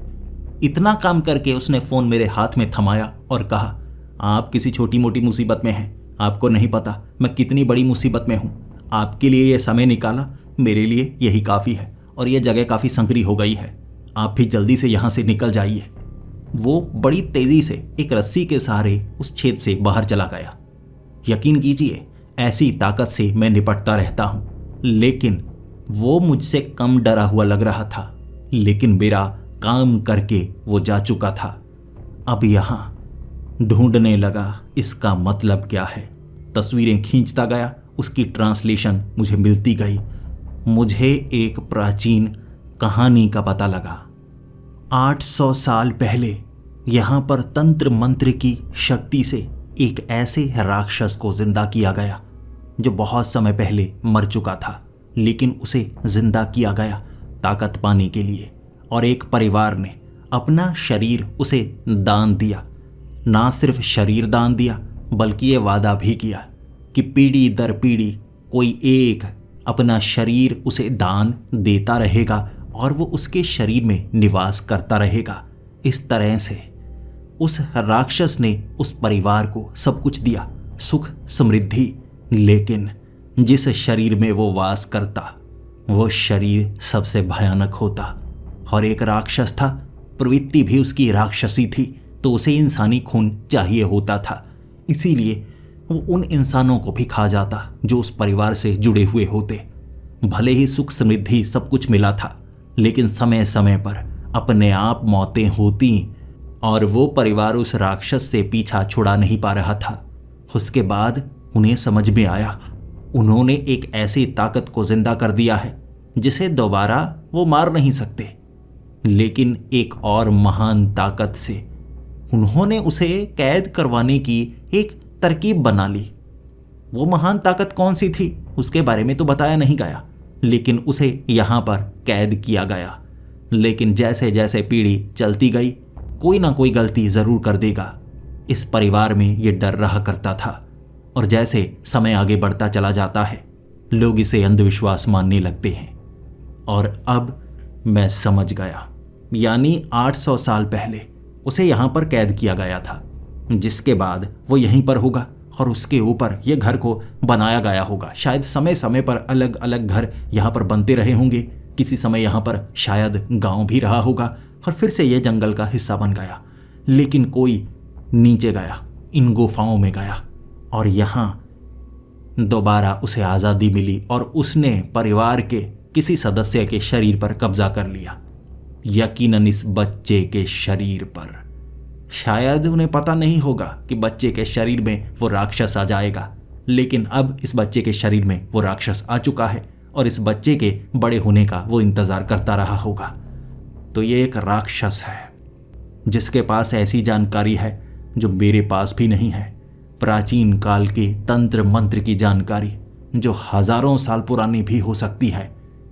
इतना काम करके उसने फ़ोन मेरे हाथ में थमाया और कहा, आप किसी छोटी मोटी मुसीबत में हैं, आपको नहीं पता मैं कितनी बड़ी मुसीबत में हूँ। आपके लिए ये समय निकाला, मेरे लिए यही काफ़ी है और यह जगह काफ़ी संकरी हो गई है। आप भी जल्दी से यहाँ से निकल जाइए। वो बड़ी तेज़ी से एक रस्सी के सहारे उस छेद से बाहर चला गया। यकीन कीजिए ऐसी ताकत से मैं निपटता रहता हूँ, लेकिन वो मुझसे कम डरा हुआ लग रहा था। लेकिन मेरा काम करके वो जा चुका था। अब यहाँ ढूंढने लगा इसका मतलब क्या है। तस्वीरें खींचता गया, उसकी ट्रांसलेशन मुझे मिलती गई। मुझे एक प्राचीन कहानी का पता लगा। 800 साल पहले यहाँ पर तंत्र मंत्र की शक्ति से एक ऐसे राक्षस को जिंदा किया गया जो बहुत समय पहले मर चुका था, लेकिन उसे जिंदा किया गया ताकत पाने के लिए। और एक परिवार ने अपना शरीर उसे दान दिया। ना सिर्फ शरीर दान दिया, बल्कि ये वादा भी किया कि पीढ़ी दर पीढ़ी कोई एक अपना शरीर उसे दान देता रहेगा और वो उसके शरीर में निवास करता रहेगा। इस तरह से उस राक्षस ने उस परिवार को सब कुछ दिया, सुख समृद्धि, लेकिन जिस शरीर में वो वास करता वो शरीर सबसे भयानक होता। और एक राक्षस था, प्रवृत्ति भी उसकी राक्षसी थी, तो उसे इंसानी खून चाहिए होता था। इसीलिए वो उन इंसानों को भी खा जाता जो उस परिवार से जुड़े हुए होते। भले ही सुख समृद्धि सब कुछ मिला था, लेकिन समय समय पर अपने आप मौतें होती और वो परिवार उस राक्षस से पीछा छुड़ा नहीं पा रहा था। उसके बाद उन्हें समझ में आया, उन्होंने एक ऐसी ताकत को जिंदा कर दिया है जिसे दोबारा वो मार नहीं सकते, लेकिन एक और महान ताकत से उन्होंने उसे कैद करवाने की एक तरकीब बना ली। वो महान ताकत कौन सी थी उसके बारे में तो बताया नहीं गया, लेकिन उसे यहाँ पर कैद किया गया। लेकिन जैसे जैसे पीढ़ी चलती गई कोई ना कोई गलती जरूर कर देगा, इस परिवार में ये डर रहा करता था। और जैसे समय आगे बढ़ता चला जाता है लोग इसे अंधविश्वास मानने लगते हैं। और अब मैं समझ गया, यानी 800 साल पहले उसे यहाँ पर कैद किया गया था, जिसके बाद वो यहीं पर होगा और उसके ऊपर ये घर को बनाया गया होगा। शायद समय समय पर अलग अलग घर यहाँ पर बनते रहे होंगे। किसी समय यहाँ पर शायद गांव भी रहा होगा और फिर से ये जंगल का हिस्सा बन गया। लेकिन कोई नीचे गया, इन गुफाओं में गया और यहाँ दोबारा उसे आज़ादी मिली और उसने परिवार के किसी सदस्य के शरीर पर कब्जा कर लिया, यकीनन इस बच्चे के शरीर पर। शायद उन्हें पता नहीं होगा कि बच्चे के शरीर में वो राक्षस आ जाएगा, लेकिन अब इस बच्चे के शरीर में वो राक्षस आ चुका है और इस बच्चे के बड़े होने का वो इंतज़ार करता रहा होगा। तो ये एक राक्षस है जिसके पास ऐसी जानकारी है जो मेरे पास भी नहीं है, प्राचीन काल के तंत्र मंत्र की जानकारी जो हजारों साल पुरानी भी हो सकती है।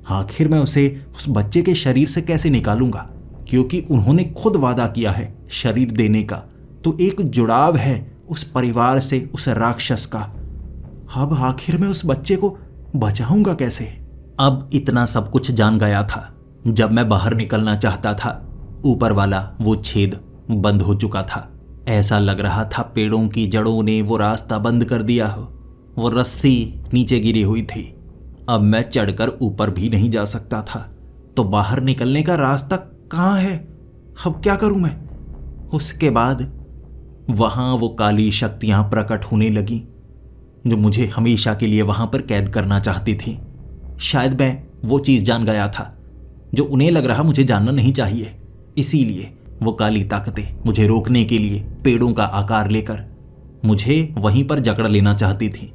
आखिर मैं उसे उस बच्चे के शरीर से कैसे निकालूंगा, क्योंकि उन्होंने खुद वादा किया है शरीर देने का, तो एक जुड़ाव है उस परिवार से, उस राक्षस का। अब आखिर मैं उस बच्चे को बचाऊंगा कैसे? अब इतना सब कुछ जान गया था। जब मैं बाहर निकलना चाहता था ऊपर वाला वो छेद बंद हो चुका था। ऐसा लग रहा था पेड़ों की जड़ों ने वो रास्ता बंद कर दिया हो। वो रस्सी नीचे गिरी हुई थी। अब मैं चढ़कर ऊपर भी नहीं जा सकता था। तो बाहर निकलने का रास्ता कहाँ है? अब क्या करूं मैं? उसके बाद वहां वो काली शक्तियां प्रकट होने लगी जो मुझे हमेशा के लिए वहां पर कैद करना चाहती थी। शायद मैं वो चीज़ जान गया था जो उन्हें लग रहा मुझे जानना नहीं चाहिए। इसीलिए वो काली ताकतें मुझे रोकने के लिए पेड़ों का आकार लेकर मुझे वहीं पर जकड़ लेना चाहती थी।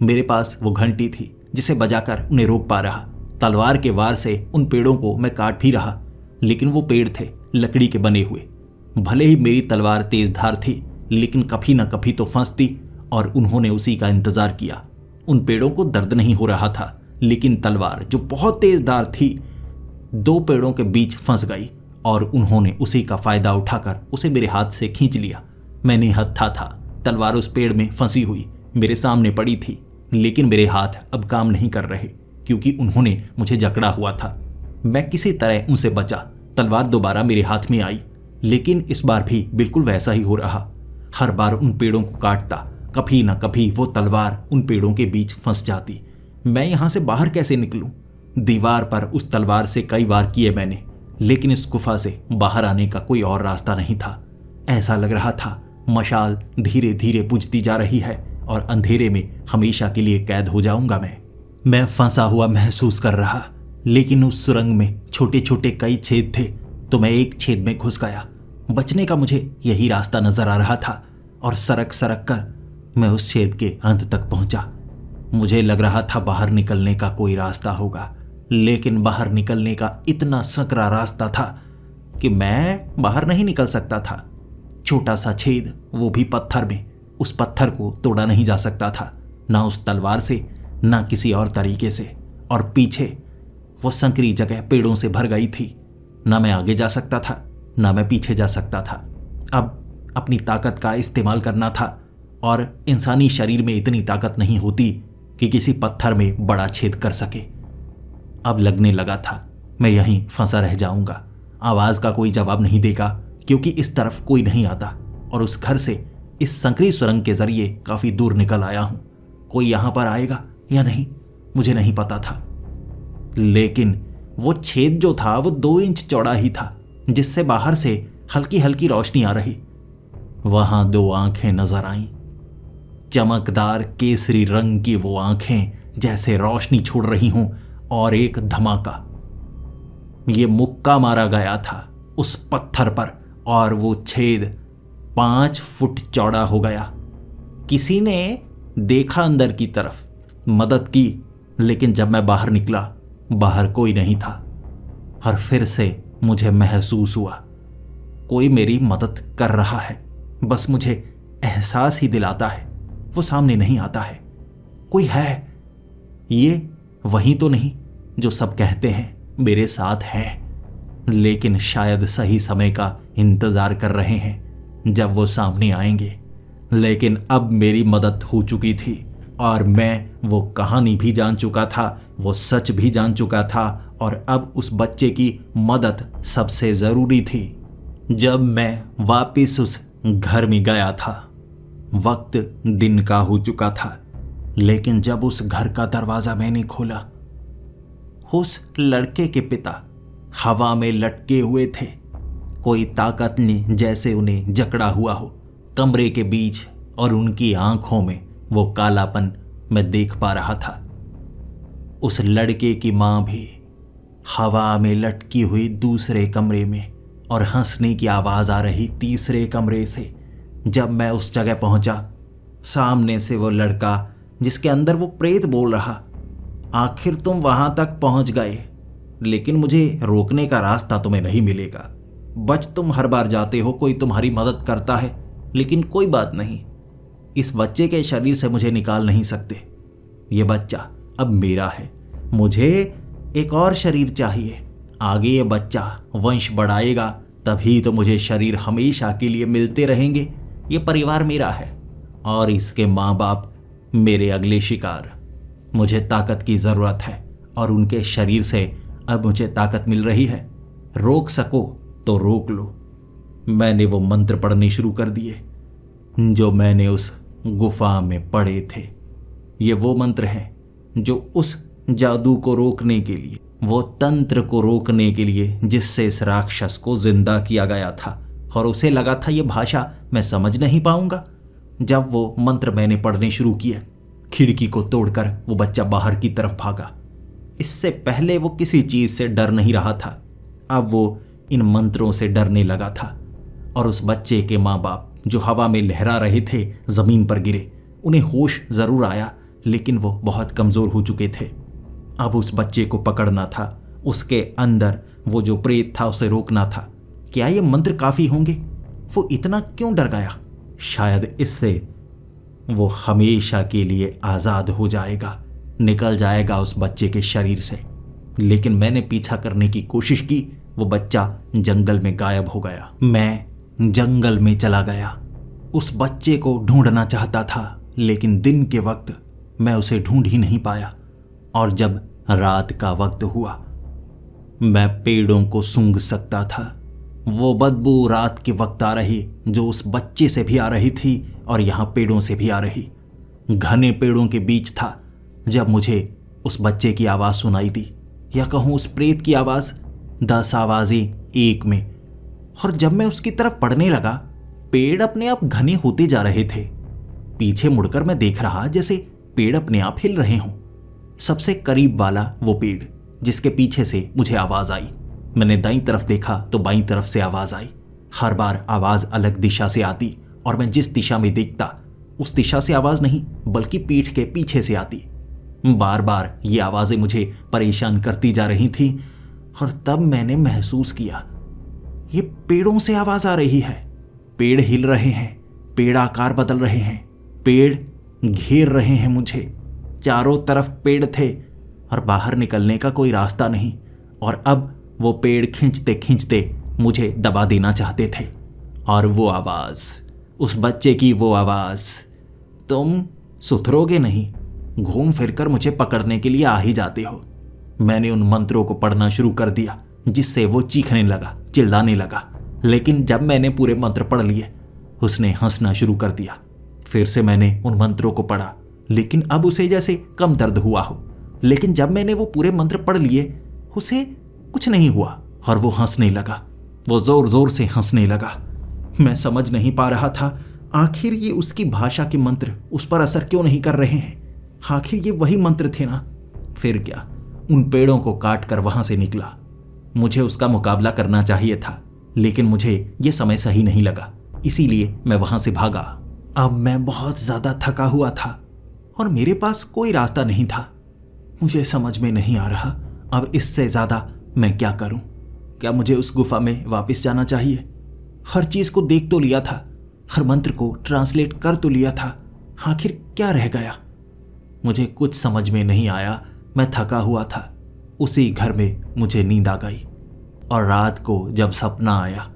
मेरे पास वो घंटी थी जिसे बजाकर उन्हें रोक पा रहा। तलवार के वार से उन पेड़ों को मैं काट भी रहा, लेकिन वो पेड़ थे लकड़ी के बने हुए। भले ही मेरी तलवार तेज धार थी, लेकिन कभी ना कभी तो फंसती और उन्होंने उसी का इंतजार किया। उन पेड़ों को दर्द नहीं हो रहा था, लेकिन तलवार जो बहुत तेज धार थी 2 पेड़ों के बीच फंस गई और उन्होंने उसी का फायदा उठाकर उसे मेरे हाथ से खींच लिया। मैंने हत्था था, तलवार उस पेड़ में फंसी हुई मेरे सामने पड़ी थी, लेकिन मेरे हाथ अब काम नहीं कर रहे क्योंकि उन्होंने मुझे जकड़ा हुआ था। मैं किसी तरह उनसे बचा। तलवार दोबारा मेरे हाथ में आई, लेकिन इस बार भी बिल्कुल वैसा ही हो रहा। हर बार उन पेड़ों को काटता, कभी ना कभी वो तलवार उन पेड़ों के बीच फंस जाती। मैं यहाँ से बाहर कैसे निकलूं? दीवार पर उस तलवार से कई वार किए मैंने, लेकिन इस गुफा से बाहर आने का कोई और रास्ता नहीं था। ऐसा लग रहा था मशाल धीरे धीरे बुझती जा रही है और अंधेरे में हमेशा के लिए कैद हो जाऊंगा मैं फंसा हुआ महसूस कर रहा, लेकिन उस सुरंग में छोटे छोटे कई छेद थे, तो मैं एक छेद में घुस गया। बचने का मुझे यही रास्ता नजर आ रहा था और सरक सरक कर मैं उस छेद के अंत तक पहुंचा। मुझे लग रहा था बाहर निकलने का कोई रास्ता होगा, लेकिन बाहर निकलने का इतना सकरा रास्ता था कि मैं बाहर नहीं निकल सकता था। छोटा सा छेद, वो भी पत्थर में। उस पत्थर को तोड़ा नहीं जा सकता था, ना उस तलवार से ना किसी और तरीके से। और पीछे वो संकरी जगह पेड़ों से भर गई थी। ना मैं आगे जा सकता था ना मैं पीछे जा सकता था। अब अपनी ताकत का इस्तेमाल करना था और इंसानी शरीर में इतनी ताकत नहीं होती कि किसी पत्थर में बड़ा छेद कर सके। अब लगने लगा था मैं यहीं फंसा रह जाऊंगा। आवाज का कोई जवाब नहीं देगा क्योंकि इस तरफ कोई नहीं आता और उस घर से इस संकरी सुरंग के जरिए काफी दूर निकल आया हूं। कोई यहां पर आएगा या नहीं मुझे नहीं पता था, लेकिन वो छेद जो था वो 2 इंच चौड़ा ही था, जिससे बाहर से हल्की हल्की रोशनी आ रही। वहां 2 आंखें नजर आईं, चमकदार केसरी रंग की वो आंखें जैसे रोशनी छोड़ रही हों। और एक धमाका, ये मुक्का मारा गया था उस पत्थर पर और वो छेद 5 फुट चौड़ा हो गया। किसी ने देखा अंदर की तरफ, मदद की, लेकिन जब मैं बाहर निकला बाहर कोई नहीं था। और फिर से मुझे महसूस हुआ कोई मेरी मदद कर रहा है, बस मुझे एहसास ही दिलाता है, वो सामने नहीं आता है। कोई है, ये वही तो नहीं जो सब कहते हैं मेरे साथ है। लेकिन शायद सही समय का इंतजार कर रहे हैं जब वो सामने आएंगे। लेकिन अब मेरी मदद हो चुकी थी और मैं वो कहानी भी जान चुका था, वो सच भी जान चुका था और अब उस बच्चे की मदद सबसे ज़रूरी थी। जब मैं वापस उस घर में गया था, वक्त दिन का हो चुका था, लेकिन जब उस घर का दरवाज़ा मैंने खोला, उस लड़के के पिता हवा में लटके हुए थे। कोई ताकत ने जैसे उन्हें जकड़ा हुआ हो कमरे के बीच, और उनकी आंखों में वो कालापन मैं देख पा रहा था। उस लड़के की मां भी हवा में लटकी हुई दूसरे कमरे में, और हंसने की आवाज़ आ रही तीसरे कमरे से। जब मैं उस जगह पहुंचा, सामने से वो लड़का जिसके अंदर वो प्रेत बोल रहा, आखिर तुम वहां तक पहुंच गए, लेकिन मुझे रोकने का रास्ता तुम्हें नहीं मिलेगा। बच तुम हर बार जाते हो, कोई तुम्हारी मदद करता है, लेकिन कोई बात नहीं, इस बच्चे के शरीर से मुझे निकाल नहीं सकते। ये बच्चा अब मेरा है, मुझे एक और शरीर चाहिए। आगे ये बच्चा वंश बढ़ाएगा, तभी तो मुझे शरीर हमेशा के लिए मिलते रहेंगे। ये परिवार मेरा है और इसके माँ बाप मेरे अगले शिकार। मुझे ताकत की ज़रूरत है और उनके शरीर से अब मुझे ताकत मिल रही है। रोक सको तो रोक लो। मैंने वो मंत्र पढ़ने शुरू कर दिए जो मैंने उस गुफा में पढ़े थे। ये वो मंत्र हैं जो उस जादू को रोकने के लिए, वो तंत्र को रोकने के लिए जिससे इस राक्षस को जिंदा किया गया था, और उसे लगा था ये भाषा मैं समझ नहीं पाऊंगा। जब वो मंत्र मैंने पढ़ने शुरू किए, खिड़की को तोड़कर वो बच्चा बाहर की तरफ भागा। इससे पहले वो किसी चीज़ से डर नहीं रहा था, अब वो इन मंत्रों से डरने लगा था। और उस बच्चे के माँ बाप जो हवा में लहरा रहे थे ज़मीन पर गिरे। उन्हें होश ज़रूर आया, लेकिन वो बहुत कमज़ोर हो चुके थे। अब उस बच्चे को पकड़ना था, उसके अंदर वो जो प्रेत था उसे रोकना था। क्या ये मंत्र काफ़ी होंगे? वो इतना क्यों डर गया? शायद इससे वो हमेशा के लिए आज़ाद हो जाएगा, निकल जाएगा उस बच्चे के शरीर से। लेकिन मैंने पीछा करने की कोशिश की, वो बच्चा जंगल में गायब हो गया। मैं जंगल में चला गया, उस बच्चे को ढूंढना चाहता था, लेकिन दिन के वक्त मैं उसे ढूंढ ही नहीं पाया। और जब रात का वक्त हुआ, मैं पेड़ों को सूंघ सकता था। वो बदबू रात के वक्त आ रही जो उस बच्चे से भी आ रही थी और यहाँ पेड़ों से भी आ रही। घने पेड़ों के बीच था जब मुझे उस बच्चे की आवाज़ सुनाई दी, या कहूँ उस प्रेत की आवाज़। 10 आवाज़ें एक में। और जब मैं उसकी तरफ पढ़ने लगा, पेड़ अपने आप घने होते जा रहे थे। पीछे मुड़कर मैं देख रहा जैसे पेड़ अपने आप हिल रहे हों। सबसे करीब वाला वो पेड़ जिसके पीछे से मुझे आवाज़ आई। मैंने दाईं तरफ देखा तो बाईं तरफ से आवाज़ आई। हर बार आवाज़ अलग दिशा से आती और मैं जिस दिशा में देखता उस दिशा से आवाज़ नहीं बल्कि पीठ के पीछे से आती। बार बार ये आवाज़ें मुझे परेशान करती जा रही थी। और तब मैंने महसूस किया ये पेड़ों से आवाज़ आ रही है। पेड़ हिल रहे हैं, पेड़ आकार बदल रहे हैं, पेड़ घेर रहे हैं मुझे। चारों तरफ पेड़ थे और बाहर निकलने का कोई रास्ता नहीं। और अब वो पेड़ खींचते खींचते मुझे दबा देना चाहते थे। और वो आवाज़, उस बच्चे की वो आवाज़, तुम सुधरोगे नहीं, घूम फिरकर मुझे पकड़ने के लिए आ ही जाते हो। मैंने उन मंत्रों को पढ़ना शुरू कर दिया जिससे वो चीखने लगा, चिल्लाने लगा। लेकिन जब मैंने पूरे मंत्र पढ़ लिए, उसने हंसना शुरू कर दिया। फिर से मैंने उन मंत्रों को पढ़ा, लेकिन अब उसे जैसे कम दर्द हुआ हो। लेकिन जब मैंने वो पूरे मंत्र पढ़ लिए, उसे कुछ नहीं हुआ और वो हंसने लगा। वो जोर जोर से हंसने लगा। मैं समझ नहीं पा रहा था आखिर ये उसकी भाषा के मंत्र उस पर असर क्यों नहीं कर रहे हैं। आखिर ये वही मंत्र थे ना। फिर क्या, उन पेड़ों को काट कर वहां से निकला। मुझे उसका मुकाबला करना चाहिए था, लेकिन मुझे ये समय सही नहीं लगा, इसीलिए मैं वहां से भागा। अब मैं बहुत ज़्यादा थका हुआ था और मेरे पास कोई रास्ता नहीं था। मुझे समझ में नहीं आ रहा अब इससे ज़्यादा मैं क्या करूं। क्या मुझे उस गुफा में वापस जाना चाहिए? हर चीज़ को देख तो लिया था, हर मंत्र को ट्रांसलेट कर तो लिया था, आखिर क्या रह गया? मुझे कुछ समझ में नहीं आया। मैं थका हुआ था। उसी घर में मुझे नींद आ गई और रात को जब सपना आया,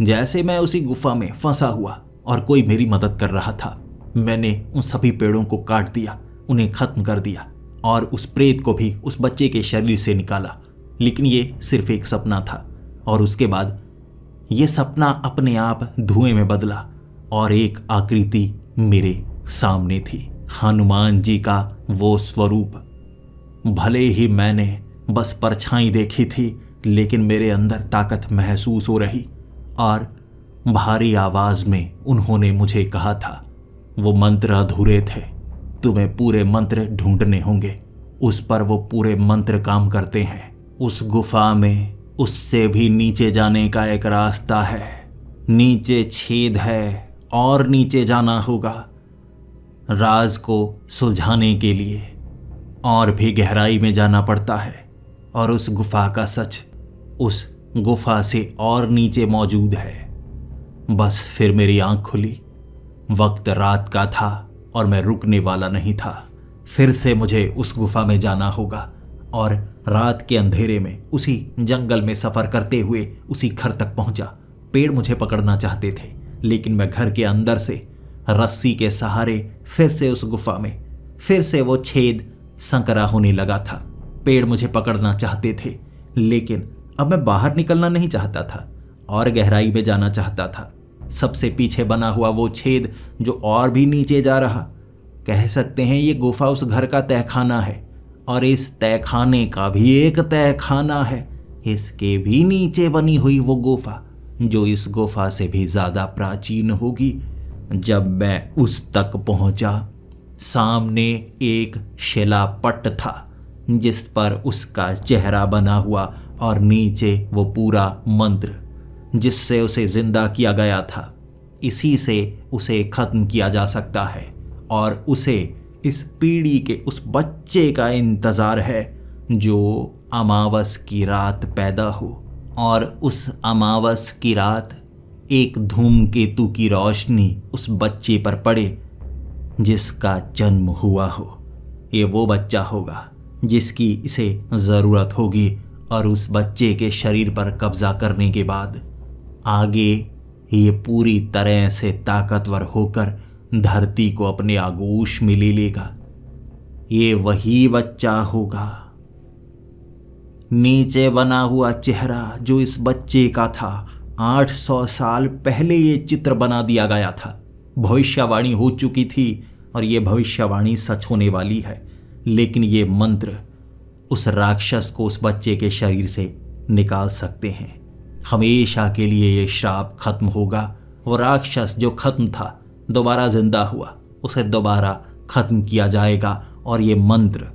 जैसे मैं उसी गुफा में फंसा हुआ और कोई मेरी मदद कर रहा था। मैंने उन सभी पेड़ों को काट दिया, उन्हें खत्म कर दिया और उस प्रेत को भी उस बच्चे के शरीर से निकाला। लेकिन ये सिर्फ एक सपना था और उसके बाद ये सपना अपने आप धुएं में बदला और एक आकृति मेरे सामने थी, हनुमान जी का वो स्वरूप। भले ही मैंने बस परछाई देखी थी, लेकिन मेरे अंदर ताकत महसूस हो रही और भारी आवाज में उन्होंने मुझे कहा था, वो मंत्र अधूरे थे, तुम्हें पूरे मंत्र ढूंढने होंगे। उस पर वो पूरे मंत्र काम करते हैं। उस गुफा में उससे भी नीचे जाने का एक रास्ता है, नीचे छेद है और नीचे जाना होगा। राज को सुलझाने के लिए और भी गहराई में जाना पड़ता है और उस गुफा का सच उस गुफा से और नीचे मौजूद है। बस फिर मेरी आंख खुली। वक्त रात का था और मैं रुकने वाला नहीं था। फिर से मुझे उस गुफा में जाना होगा और रात के अंधेरे में उसी जंगल में सफ़र करते हुए उसी घर तक पहुंचा। पेड़ मुझे पकड़ना चाहते थे, लेकिन मैं घर के अंदर से रस्सी के सहारे फिर से उस गुफा में फिर से वो छेद संकरा होने लगा था। पेड़ मुझे पकड़ना चाहते थे, लेकिन अब मैं बाहर निकलना नहीं चाहता था और गहराई में जाना चाहता था। सबसे पीछे बना हुआ वो छेद जो और भी नीचे जा रहा, कह सकते हैं ये गुफा उस घर का तहखाना है और इस तहखाने का भी एक तहखाना है। इसके भी नीचे बनी हुई वो गुफा जो इस गुफा से भी ज़्यादा प्राचीन होगी। जब मैं उस तक पहुंचा, सामने एक शिलापट्ट था जिस पर उसका चेहरा बना हुआ और नीचे वो पूरा मंत्र जिससे उसे जिंदा किया गया था। इसी से उसे खत्म किया जा सकता है और उसे इस पीढ़ी के उस बच्चे का इंतज़ार है जो अमावस की रात पैदा हो और उस अमावस की रात एक धूमकेतु की रोशनी उस बच्चे पर पड़े जिसका जन्म हुआ हो। ये वो बच्चा होगा जिसकी इसे ज़रूरत होगी और उस बच्चे के शरीर पर कब्जा करने के बाद आगे ये पूरी तरह से ताकतवर होकर धरती को अपने आगोश में ले लेगा। ये वही बच्चा होगा। नीचे बना हुआ चेहरा जो इस बच्चे का था, 800 साल पहले ये चित्र बना दिया गया था। भविष्यवाणी हो चुकी थी और ये भविष्यवाणी सच होने वाली है। लेकिन ये मंत्र उस राक्षस को उस बच्चे के शरीर से निकाल सकते हैं। हमेशा के लिए ये श्राप खत्म होगा। वो राक्षस जो खत्म था दोबारा जिंदा हुआ, उसे दोबारा खत्म किया जाएगा और ये मंत्र,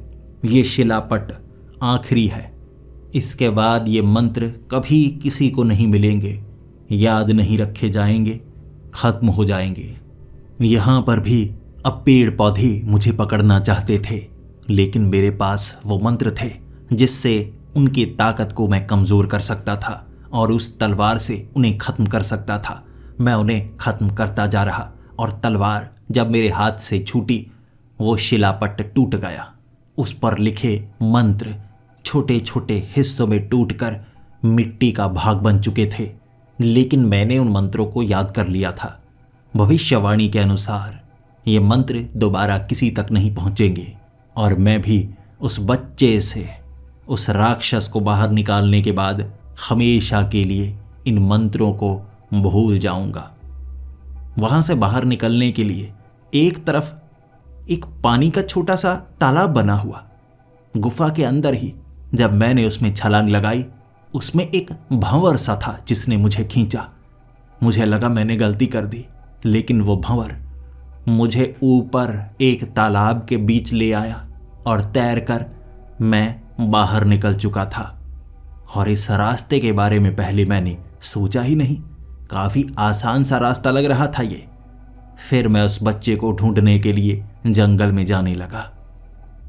ये शिलापट आखिरी है। इसके बाद ये मंत्र कभी किसी को नहीं मिलेंगे, याद नहीं रखे जाएंगे, खत्म हो जाएंगे। यहाँ पर भी अब पेड़ पौधे मुझे पकड़ना चाहते थे, लेकिन मेरे पास वो मंत्र थे जिससे उनकी ताकत को मैं कमज़ोर कर सकता था और उस तलवार से उन्हें ख़त्म कर सकता था। मैं उन्हें ख़त्म करता जा रहा और तलवार जब मेरे हाथ से छूटी, वो शिलापट्ट टूट गया। उस पर लिखे मंत्र छोटे छोटे हिस्सों में टूटकर मिट्टी का भाग बन चुके थे, लेकिन मैंने उन मंत्रों को याद कर लिया था। भविष्यवाणी के अनुसार ये मंत्र दोबारा किसी तक नहीं पहुँचेंगे और मैं भी उस बच्चे से, उस राक्षस को बाहर निकालने के बाद हमेशा के लिए इन मंत्रों को भूल जाऊंगा। वहाँ से बाहर निकलने के लिए एक तरफ एक पानी का छोटा सा तालाब बना हुआ, गुफा के अंदर ही। जब मैंने उसमें छलांग लगाई, उसमें एक भंवर सा था जिसने मुझे खींचा। मुझे लगा मैंने गलती कर दी, लेकिन वो भंवर मुझे ऊपर एक तालाब के बीच ले आया और तैरकर मैं बाहर निकल चुका था। और इस रास्ते के बारे में पहले मैंने सोचा ही नहीं। काफ़ी आसान सा रास्ता लग रहा था ये। फिर मैं उस बच्चे को ढूंढने के लिए जंगल में जाने लगा।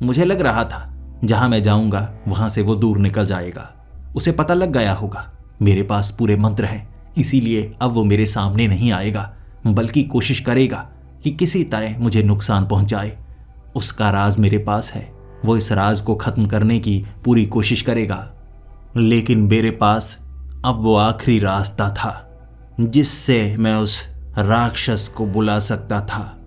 मुझे लग रहा था जहाँ मैं जाऊँगा वहाँ से वो दूर निकल जाएगा। उसे पता लग गया होगा मेरे पास पूरे मंत्र हैं, इसीलिए अब वो मेरे सामने नहीं आएगा, बल्कि कोशिश करेगा कि किसी तरह मुझे नुकसान पहुँचाए। उसका राज मेरे पास है, वो इस राज को ख़त्म करने की पूरी कोशिश करेगा। लेकिन मेरे पास अब वो आखिरी रास्ता था जिससे मैं उस राक्षस को बुला सकता था।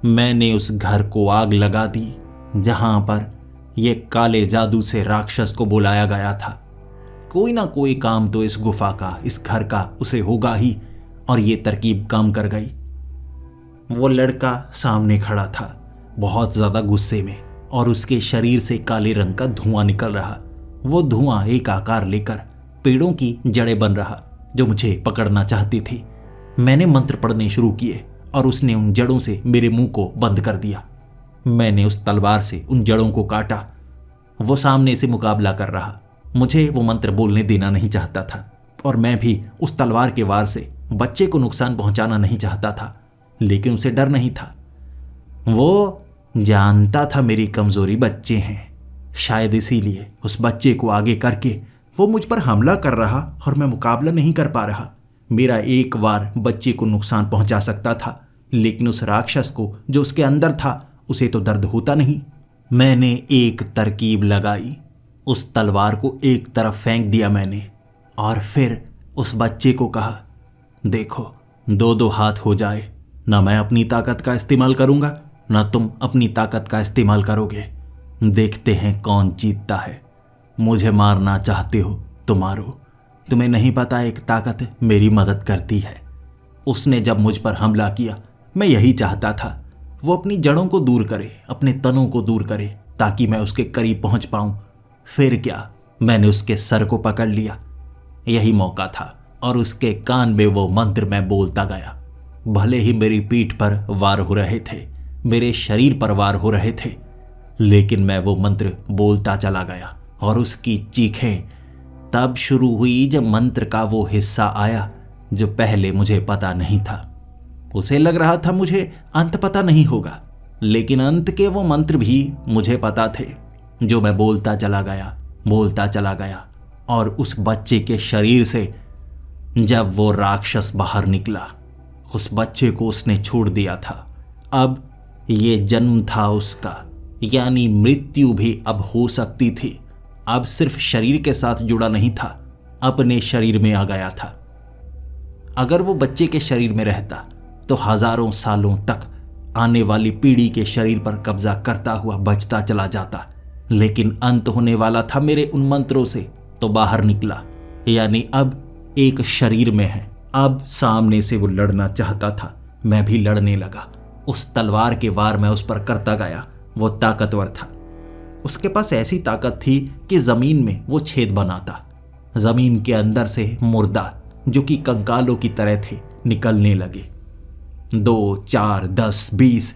मैंने उस घर को आग लगा दी जहां पर यह काले जादू से राक्षस को बुलाया गया था। कोई ना कोई काम तो इस गुफा का, इस घर का उसे होगा ही, और ये तरकीब काम कर गई। वो लड़का सामने खड़ा था, बहुत ज्यादा गुस्से में, और उसके शरीर से काले रंग का धुआं निकल रहा। वो धुआं एक आकार लेकर पेड़ों की जड़ें बन रहा जो मुझे पकड़ना चाहती थी। मैंने मंत्र पढ़ने शुरू किए और उसने उन जड़ों से मेरे मुंह को बंद कर दिया। मैंने उस तलवार से उन जड़ों को काटा। वो सामने से मुकाबला कर रहा। मुझे वो मंत्र बोलने देना नहीं चाहता था और मैं भी उस तलवार के वार से बच्चे को नुकसान पहुंचाना नहीं चाहता था, लेकिन उसे डर नहीं था। वो जानता था मेरी कमजोरी बच्चे हैं, शायद इसीलिए उस बच्चे को आगे करके वो मुझ पर हमला कर रहा और मैं मुकाबला नहीं कर पा रहा। मेरा एक वार बच्चे को नुकसान पहुंचा सकता था, लेकिन उस राक्षस को जो उसके अंदर था उसे तो दर्द होता नहीं। मैंने एक तरकीब लगाई, उस तलवार को एक तरफ फेंक दिया मैंने, और फिर उस बच्चे को कहा, देखो, दो दो हाथ हो जाए, ना मैं अपनी ताकत का इस्तेमाल करूंगा ना तुम अपनी ताकत का इस्तेमाल करोगे। देखते हैं कौन जीतता है। मुझे मारना चाहते हो तो मारो, तुम्हें नहीं पता एक ताकत मेरी मदद करती है। उसने जब मुझ पर हमला किया, मैं यही चाहता था, वो अपनी जड़ों को दूर करे, अपने तनों को दूर करे, ताकि मैं उसके करीब पहुंच पाऊं। फिर क्या, मैंने उसके सर को पकड़ लिया। यही मौका था और उसके कान में वो मंत्र मैं बोलता गया। भले ही मेरी पीठ पर वार हो रहे थे, मेरे शरीर पर वार हो रहे थे, लेकिन मैं वो मंत्र बोलता चला गया और उसकी चीखें तब शुरू हुई जब मंत्र का वो हिस्सा आया जो पहले मुझे पता नहीं था। उसे लग रहा था मुझे अंत पता नहीं होगा, लेकिन अंत के वो मंत्र भी मुझे पता थे, जो मैं बोलता चला गया। और उस बच्चे के शरीर से जब वो राक्षस बाहर निकला, उस बच्चे को उसने छोड़ दिया था। अब ये जन्म था उसका, यानी मृत्यु भी अब हो सकती थी। अब सिर्फ शरीर के साथ जुड़ा नहीं था, अपने शरीर में आ गया था। अगर वो बच्चे के शरीर में रहता तो हजारों सालों तक आने वाली पीढ़ी के शरीर पर कब्जा करता हुआ बचता चला जाता, लेकिन अंत होने वाला था मेरे उन मंत्रों से, तो बाहर निकला, यानी अब एक शरीर में है। अब सामने से वो लड़ना चाहता था, मैं भी लड़ने लगा। उस तलवार के वार मैं उस पर करता गया। वो ताकतवर था, उसके पास ऐसी ताकत थी कि जमीन में वो छेद बनाता। जमीन के अंदर से मुर्दा, जो कि कंकालों की तरह थे, निकलने लगे। 2, 4, 10, 20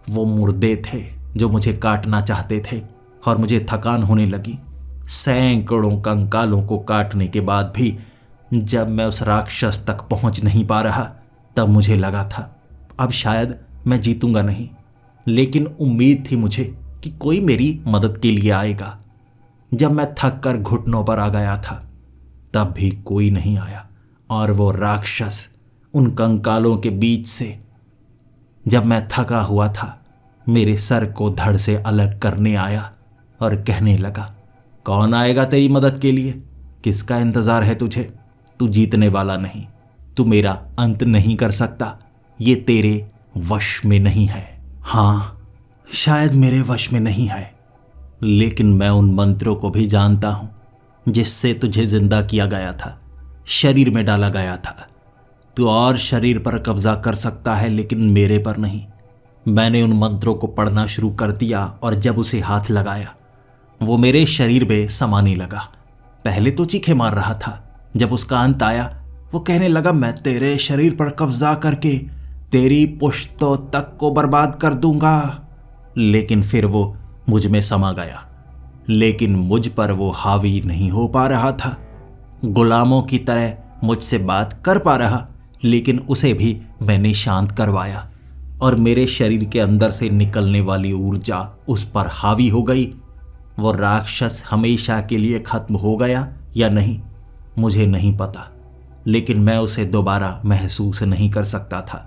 वो मुर्दे थे जो मुझे काटना चाहते थे, और मुझे थकान होने लगी। सैकड़ों कंकालों को काटने के बाद भी जब मैं उस राक्षस तक पहुंच नहीं पा रहा, तब मुझे लगा था अब शायद मैं जीतूंगा नहीं, लेकिन उम्मीद थी मुझे कि कोई मेरी मदद के लिए आएगा। जब मैं थक कर घुटनों पर आ गया था, तब भी कोई नहीं आया, और वो राक्षस उन कंकालों के बीच से, जब मैं थका हुआ था, मेरे सर को धड़ से अलग करने आया और कहने लगा, कौन आएगा तेरी मदद के लिए? किसका इंतजार है तुझे? तू जीतने वाला नहीं, तू मेरा अंत नहीं कर सकता, ये तेरे वश में नहीं है। हाँ, शायद मेरे वश में नहीं है, लेकिन मैं उन मंत्रों को भी जानता हूं जिससे तुझे जिंदा किया गया था, शरीर में डाला गया था। तू और शरीर पर कब्जा कर सकता है, लेकिन मेरे पर नहीं। मैंने उन मंत्रों को पढ़ना शुरू कर दिया, और जब उसे हाथ लगाया, वो मेरे शरीर में समाने लगा। पहले तो चीखे मार रहा था, जब उसका अंत आया, वो कहने लगा, मैं तेरे शरीर पर कब्जा करके तेरी पुश्तों तक को बर्बाद कर दूंगा। लेकिन फिर वो मुझ में समा गया, लेकिन मुझ पर वो हावी नहीं हो पा रहा था। गुलामों की तरह मुझसे बात कर पा रहा, लेकिन उसे भी मैंने शांत करवाया, और मेरे शरीर के अंदर से निकलने वाली ऊर्जा उस पर हावी हो गई। वो राक्षस हमेशा के लिए खत्म हो गया या नहीं, मुझे नहीं पता, लेकिन मैं उसे दोबारा महसूस नहीं कर सकता था।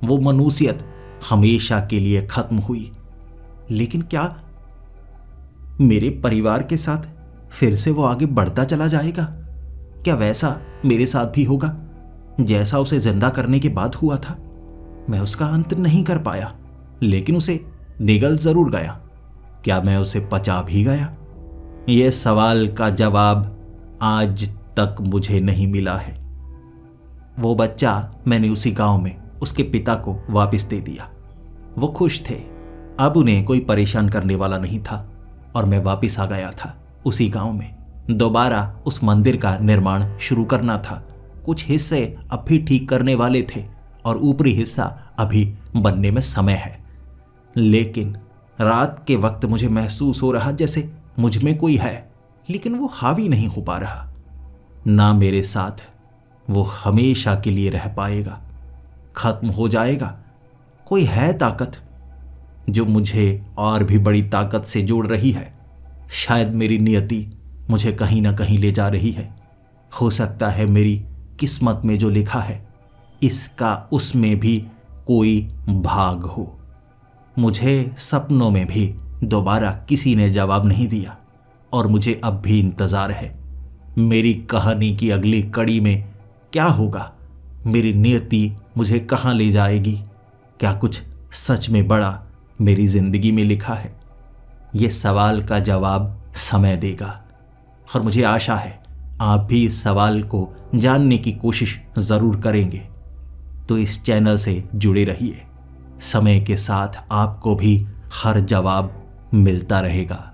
वो मनुष्यत हमेशा के लिए खत्म हुई। लेकिन क्या मेरे परिवार के साथ फिर से वो आगे बढ़ता चला जाएगा? क्या वैसा मेरे साथ भी होगा जैसा उसे जिंदा करने के बाद हुआ था? मैं उसका अंत नहीं कर पाया, लेकिन उसे निगल जरूर गया। क्या मैं उसे पचा भी गया? यह सवाल का जवाब आज तक मुझे नहीं मिला है। वो बच्चा मैंने उसी गांव में उसके पिता को वापस दे दिया। वो खुश थे, अब उन्हें कोई परेशान करने वाला नहीं था और मैं वापस आ गया था उसी गांव में। दोबारा उस मंदिर का निर्माण शुरू करना था। कुछ हिस्से अब भी ठीक करने वाले थे और ऊपरी हिस्सा अभी बनने में समय है। लेकिन रात के वक्त मुझे महसूस हो रहा जैसे मुझ में कोई है, लेकिन वो हावी नहीं हो पा रहा। ना मेरे साथ वो हमेशा के लिए रह पाएगा, खत्म हो जाएगा। कोई है ताकत जो मुझे और भी बड़ी ताकत से जोड़ रही है। शायद मेरी नियति मुझे कहीं ना कहीं ले जा रही है। हो सकता है मेरी किस्मत में जो लिखा है इसका उसमें भी कोई भाग हो। मुझे सपनों में भी दोबारा किसी ने जवाब नहीं दिया और मुझे अब भी इंतज़ार है। मेरी कहानी की अगली कड़ी में क्या होगा? मेरी नियति मुझे कहाँ ले जाएगी? क्या कुछ सच में बड़ा मेरी जिंदगी में लिखा है? ये सवाल का जवाब समय देगा और मुझे आशा है आप भी इस सवाल को जानने की कोशिश ज़रूर करेंगे। तो इस चैनल से जुड़े रहिए। समय के साथ आपको भी हर जवाब मिलता रहेगा।